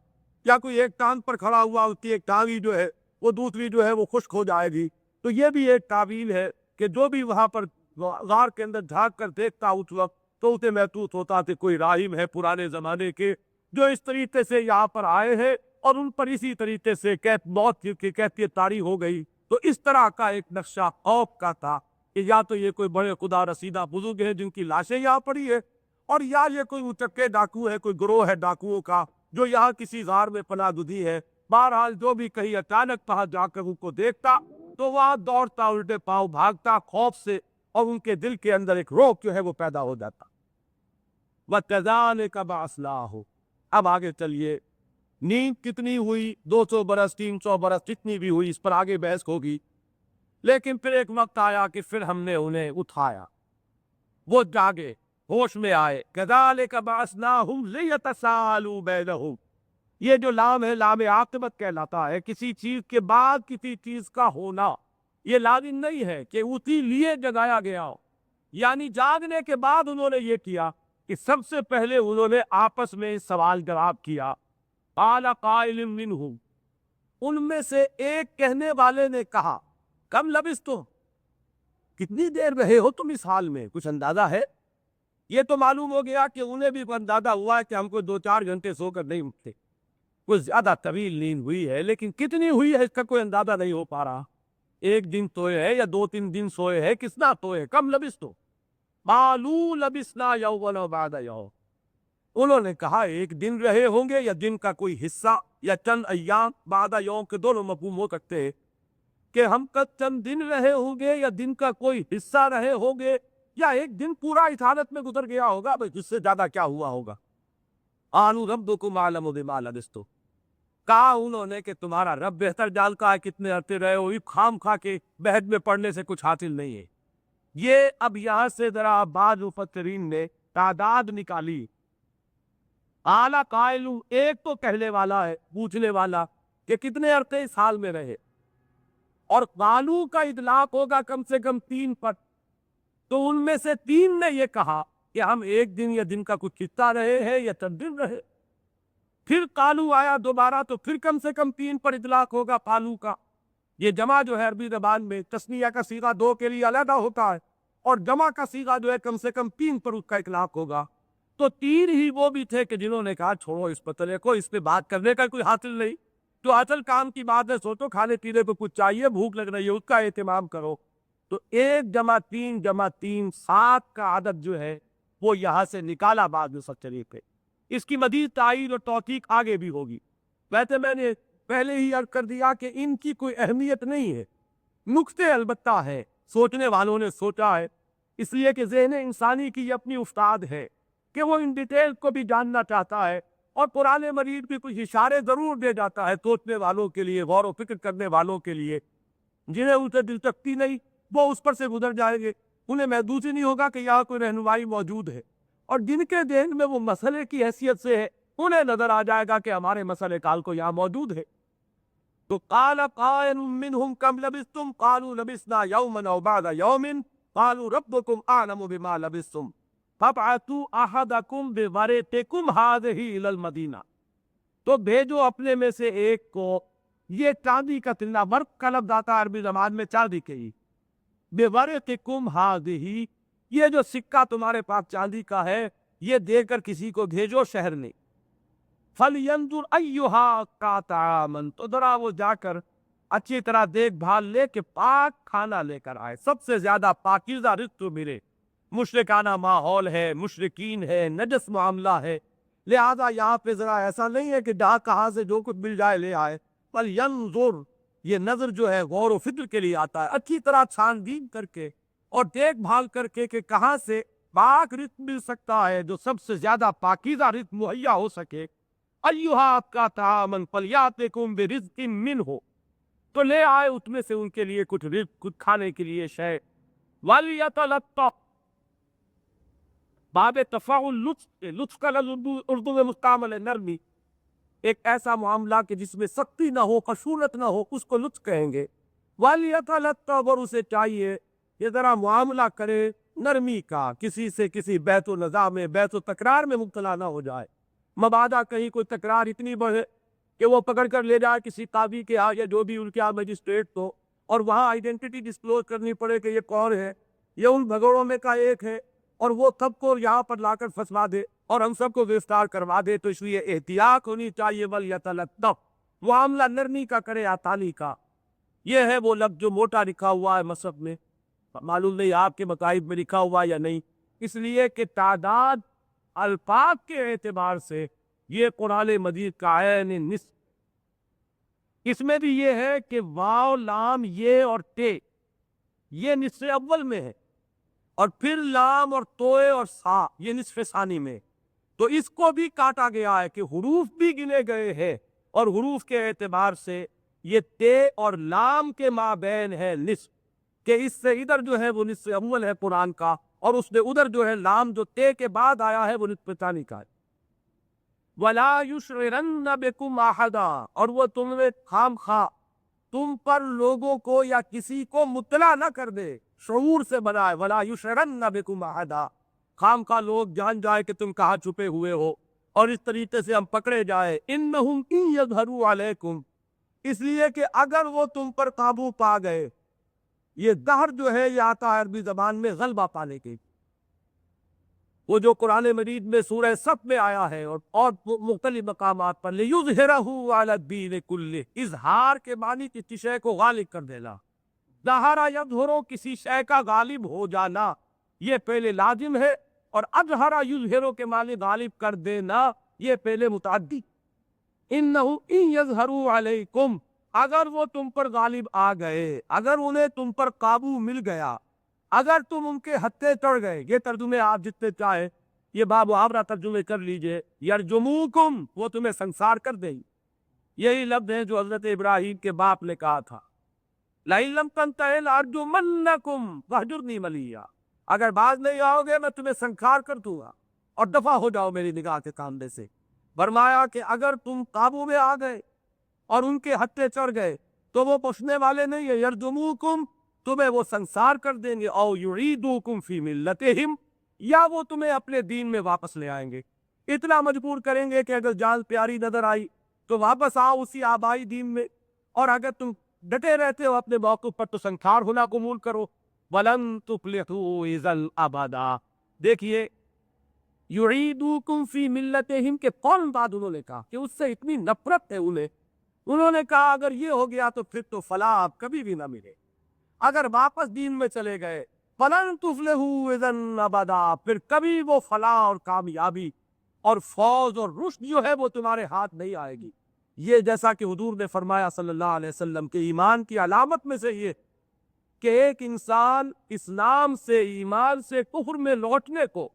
یا کوئی ایک ٹانگ پر کھڑا ہوا، اس کی ایک ٹانگی جو ہے وہ دوسری جو ہے وہ خشک ہو جائے گی۔ تو یہ بھی ایک تعبیر ہے کہ جو بھی وہاں پر غار کے اندر جھانک کر دیکھتا اس وقت تو اسے محسوس ہوتا کہ کوئی راہب ہے پرانے زمانے کے جو اس طریقے سے یہاں پر آئے ہیں، اور ان پر اسی طریقے سے موت کی کیفیت طاری ہو گئی۔ تو اس طرح کا ایک نقشہ خوف کا تھا کہ یا تو یہ کوئی بڑے خدا رسیدہ بزرگ ہیں جن کی لاشیں یہاں پڑی ہے، اور یا یہ کوئی اچکے ڈاکو ہے، کوئی گروہ ہے ڈاکوؤں کا جو یہاں کسی غار میں پناہ گزین ہے۔ بہرحال جو بھی کہیں اچانک وہاں جا کر ان کو دیکھتا تو وہاں دوڑتا، الٹے پاؤں بھاگتا خوف سے، اور ان کے دل کے اندر ایک رعب جو ہے وہ پیدا ہو جاتا۔ وَكَذَلِكَ بَعَثْنَاهُ، اب آگے چلیے، نیند کتنی ہوئی، 200 برس 300 برس جتنی بھی ہوئی، اس پر آگے بحث ہوگی، لیکن پھر ایک وقت آیا کہ پھر ہم نے انہیں اٹھایا، وہ جاگے، ہوش میں آئے۔ كَذَلِكَ بَعَثْنَاهُمْ لِيَتَسَاءَلُوا بَيْنَهُمْ، یہ جو لام ہے لام عاقبت کہلاتا ہے، کسی چیز کے بعد کسی چیز کا ہونا۔ یہ لازم نہیں ہے کہ اسی لیے جگایا گیا ہو، یعنی جاگنے کے بعد انہوں نے یہ کیا کہ سب سے پہلے انہوں نے آپس میں سوال جواب کیا. قال قائل منہم، ان میں سے ایک کہنے والے نے کہا کم لبثتم، کتنی دیر رہے ہو تم اس حال میں، کچھ اندازہ ہے؟ یہ تو معلوم ہو گیا کہ انہیں بھی اندازہ ہوا ہے کہ ہم کو 2-4 گھنٹے سو کر نہیں اٹھتے، کچھ زیادہ طویل نیند ہوئی ہے، لیکن کتنی ہوئی ہے اس کا کوئی اندازہ نہیں ہو پا رہا. ایک دن سوئے ہے یا 2-3 دن سوئے ہے، کتنا سوئے؟ کم لبثتم قالوا لبثنا یوما او بعض یوم، انہوں نے کہا ایک دن رہے ہوں گے یا دن کا کوئی حصہ یا چند ایام، بعد یوم کے دونوں مفہوم ہو سکتے ہیں کہ ہم کا چند دن رہے ہوں گے یا دن کا کوئی حصہ رہے ہوں گے یا ایک دن پورا اس حالت میں گزر گیا ہوگا، بس اس سے زیادہ کیا ہوا ہوگا. قالوا ربکم اعلم بما لبثتم، کہا انہوں نے کہ تمہارا رب بہتر جانتا ہے کتنے عرصے رہے ہو، خام کھا کے بحث میں پڑھنے سے کچھ حاصل نہیں ہے. یہ اب یہاں سے ذرا بعض مفسرین نے تعداد نکالی. اعلیٰ قائل، ایک تو کہنے والا ہے، پوچھنے والا کہ کتنے عرصے اس حال میں رہے، اور قالو کا اطلاق ہوگا کم سے کم 3 پر، تو ان میں سے 3 نے یہ کہا کہ ہم ایک دن یا دن کا کچھ حصہ رہے ہیں یا چند دن رہے. پھر قالو آیا دوبارہ تو پھر کم سے کم 3 پر اطلاق ہوگا قالو کا. یہ جمع جو ہے عربی زبان میں تثنیہ کا صیغہ 2 کے لیے علیحدہ ہوتا ہے، اور جمع کا صیغہ جو ہے کم سے کم 3 پر اس کا اطلاق ہوگا. تو 3 ہی وہ بھی تھے کہ جنہوں نے کہا چھوڑو اس مسئلے کو، اس پہ بات کرنے کا کوئی حاصل نہیں، تو اصل کام کی بات ہے، سوچو کھانے پینے پہ کچھ چاہیے، بھوک لگ رہی ہے، اس کا اہتمام کرو. تو 1 جمع 3 جمع 3 7 کا عدد جو ہے وہ یہاں سے نکالا بعض مفسرین پہ. اس کی مزید تائید اور توثیق آگے بھی ہوگی. ویسے میں نے پہلے ہی عرض کر دیا کہ ان کی کوئی اہمیت نہیں ہے، نقطے البتہ ہے، سوچنے والوں نے سوچا ہے، اس لیے کہ ذہن انسانی کی یہ اپنی استاد ہے کہ وہ ان ڈیٹیل کو بھی جاننا چاہتا ہے، اور قرآن مجید بھی کچھ اشارے ضرور دے جاتا ہے سوچنے والوں کے لیے، غور و فکر کرنے والوں کے لیے. جنہیں اسے دلچسپی نہیں وہ اس پر سے گزر جائیں گے، انہیں محسوس ہی نہیں ہوگا کہ یہاں کوئی رہنمائی موجود ہے، اور جن کے ذہن میں وہ مسئلے کی حیثیت سے ہے انہیں نظر آ جائے گا کہ ہمارے مسئلے کال کو یہاں موجود ہے. تو قال قائل منهم کم لبثتم قالوا لبثنا یوما او بعض یوم قالوا ربکم اعلم بما لبثتم فابعثوا احدکم بورقکم هذه الى المدینہ، تو بھیجو اپنے میں سے ایک کو. یہ چاندی کا تلنا، ورق کا لفظ آتا ہے عربی زبان میں چاندی کے ہی، بورقکم هذه، یہ جو سکہ تمہارے پاس چاندی کا ہے یہ دے کر کسی کو بھیجو شہر میں. فَلْيَنْظُرْ أَيُّهَا كَاطَعَامًا، تو ذرا وہ جا کر اچھی طرح دیکھ بھال لے کہ پاک کھانا لے کر آئے، سب سے زیادہ پاکیزہ رزق تو ملے. مشرکانہ ماحول ہے، مشرکین ہے، نجس معاملہ ہے، لہذا یہاں پہ ذرا ایسا نہیں ہے کہ جہاں کہاں سے جو کچھ مل جائے لے آئے. فَلْيَنْظُرْ، یہ نظر جو ہے غور و فکر کے لیے آتا ہے، اچھی طرح چھان بین کر کے اور دیکھ بھال کر کے کہ کہاں سے پاک رزق مل سکتا ہے جو سب سے زیادہ پاکیزہ رزق مہیا ہو سکے. ایھا آپ کا طعامن فلیاتکم برزق منہ، تو لے آئے اس میں سے ان کے لیے کچھ رزق، کچھ کھانے کے لیے شے. ولیتلطف، باب تفاعل لطف، لطف کا لفظ اردو میں مستعمل ہے، نرمی، ایک ایسا معاملہ کہ جس میں سختی نہ ہو، خشونت نہ ہو، اس کو لطف کہیں گے. ولیتلطف، اور اسے چاہیے کہ ذرا معاملہ کرے نرمی کا، کسی سے کسی بیت و نزاع میں، بیت و تکرار میں مبتلا نہ ہو جائے. مبادا کہیں کوئی تکرار اتنی بڑھے کہ وہ پکڑ کر لے جائے کسی قاضی کے ہاں یا جو بھی ان کے ہاں مجسٹریٹ کو، اور وہاں آئیڈینٹی ڈسکلوز کرنی پڑے کہ یہ کون ہے، یہ ان بھگوڑوں میں کا ایک ہے، اور وہ سب کو یہاں پر لا کر پھنسوا دے اور ہم سب کو گرفتار کروا دے. تو اس لیے احتیاط ہونی چاہیے. ولیتلطف، معاملہ نرمی کا کرے، آسانی کا. یہ ہے وہ لفظ جو موٹا لکھا ہوا ہے مصحف میں، معلوم نہیں آپ کے مصاحف میں لکھا ہوا یا نہیں، اس لیے کہ تعداد الفاظ کے اعتبار سے یہ قرآن مجید کا عین نصف. اس میں بھی یہ ہے کہ واو، لام، یہ اور تے یہ نصف اول میں ہے، اور پھر لام اور توئے اور سا یہ نصف ثانی میں. تو اس کو بھی کاٹا گیا ہے کہ حروف بھی گنے گئے ہیں، اور حروف کے اعتبار سے یہ تے اور لام کے مابین ہے نصف، کہ اس سے ادھر جو ہے وہ نصف اول ہے قرآن کا، اور اس نے ادھر جو ہے لام جو تے کے بعد آیا ہے وہ نصف ثانی کا ہے. وَلَا يُشْعِرَنَّ بِكُمْ أَحَدًا، اور وہ تم میں خام خواہ تم پر لوگوں کو یا کسی کو مطلع نہ کر دے، شعور سے بنائے. وَلَا يُشْعِرَنَّ بِكُمْ أَحَدًا، خام خواہ لوگ جان جائے کہ تم کہاں چھپے ہوئے ہو اور اس طریقے سے ہم پکڑے جائے. انہم ان یظہروا علیکم، اس لیے کہ اگر وہ تم پر قابو پا گئے. یہ دہر جو ہے یہ آتا ہے عربی زبان میں غلبہ پانے کے. وہ جو قرآن مجید میں سورہ صف میں آیا ہے اور مختلف مقامات پر لیظہرہ علی الدین کلہ، اظہار کے معنی کسی شے کو غالب کر دینا. ظہر یظہر کسی شے کا غالب ہو جانا یہ پہلے لازم ہے، اور اظہر یظہر کے معنی غالب کر دینا یہ پہلے متعدی. انہم ان یظہروا علیکم، اگر وہ تم پر غالب آ گئے، اگر انہیں تم پر قابو مل گیا، اگر تم ان کے ہتھے چڑھ گئے. یہ ترجمے آپ جتنے چاہے یہ باب محاورہ ترجمے کر لیجئے. یرجموکم، وہ تمہیں سنسار کر دیں. یہی لفظ ہے جو حضرت ابراہیم کے باپ نے کہا تھا، لئن لم تنتہ لارجمنکم واہجرنی ملیہ، اگر باز نہیں آؤ گے میں تمہیں سنسار کر دوں گا اور دفع ہو جاؤ میری نگاہ کے سامنے سے. فرمایا کہ اگر تم قابو میں آ گئے اور ان کے ہتھے چڑھ گئے تو وہ پوچھنے والے نہیں ہے. یرجموکم، تمہیں وہ سنسار کر دیں گے. او یعیدوکم فی ملتہم، یا وہ تمہیں اپنے دین میں واپس لے آئیں گے. اتنا مجبور کریں گے کہ اگر جان پیاری نظر آئی تو واپس آؤ اسی آبائی دین میں، اور اگر تم ڈٹے رہتے ہو اپنے موقف پر تو سنسار ہونا قبول کرو. وَلَن تُفْلِحُوا اِذًا أَبَدًا. دیکھیے یعیدوکم فی ملتہم کے فوراً بعد انہوں نے کہا کہ اس سے اتنی نفرت ہے انہوں نے کہا اگر یہ ہو گیا تو پھر تو فلاح آپ کبھی بھی نہ ملے. اگر واپس دین میں چلے گئے فَلَن تُفْلِحُوا اِذًا أَبَدًا، پھر کبھی وہ فلاح اور کامیابی اور فوز اور رشد جو ہے وہ تمہارے ہاتھ نہیں آئے گی. یہ جیسا کہ حضور نے فرمایا صلی اللہ علیہ وسلم کہ ایمان کی علامت میں سے یہ کہ ایک انسان اسلام سے، ایمان سے کفر میں لوٹنے کو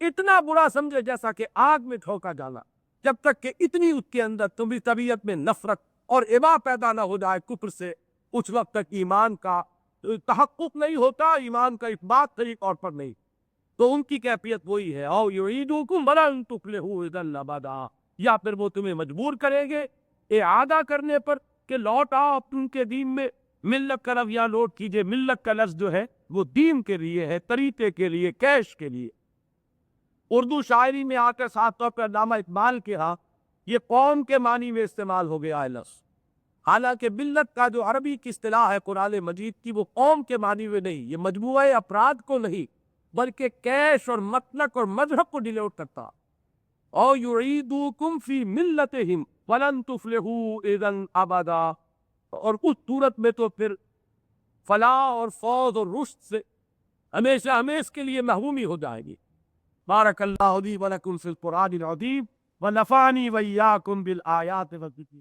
اتنا برا سمجھے جیسا کہ آگ میں جھونکا جانا، جب تک کہ اتنی اس کے اندر تمہیں طبیعت میں نفرت اور ابا پیدا نہ ہو جائے کفر سے، اس وقت تک ایمان کا تحقق نہیں ہوتا، ایمان کا اثبات صحیح طور پر نہیں. تو ان کی کیفیت وہی ہے، او یعیدوکم ولن تفلحوا اذا ابدا، یا پھر وہ تمہیں مجبور کریں گے اعادہ کرنے پر کہ لوٹ آؤ ان کے دین میں. ملت کا لفظ یا لوٹ کیجئے، ملت کا لفظ جو ہے وہ دین کے لیے ہے، طریقے کے لیے، کیش کے لیے. اردو شاعری میں آ کر صاف طور پر علامہ اقبال کے ہاں یہ قوم کے معنی میں استعمال ہو گیا ہے لفظ، حالانکہ ملت کا جو عربی کی اصطلاح ہے قرآن مجید کی وہ قوم کے معنی میں نہیں، یہ مجموعہ افراد کو نہیں بلکہ کیش اور مطلق اور مذہب کو ڈینوٹ کرتا. او یعیدوکم فی ملتہم ولن تفلحوا اذا ابدا، اور اس صورت میں تو پھر فلاح اور فوز اور رشد سے ہمیشہ ہمیش کے لیے محرومی ہو جائے گی. بارک اللہ لی ولکم فی القرآن العظیم ونفعنی وإیاکم بالآیات والذکر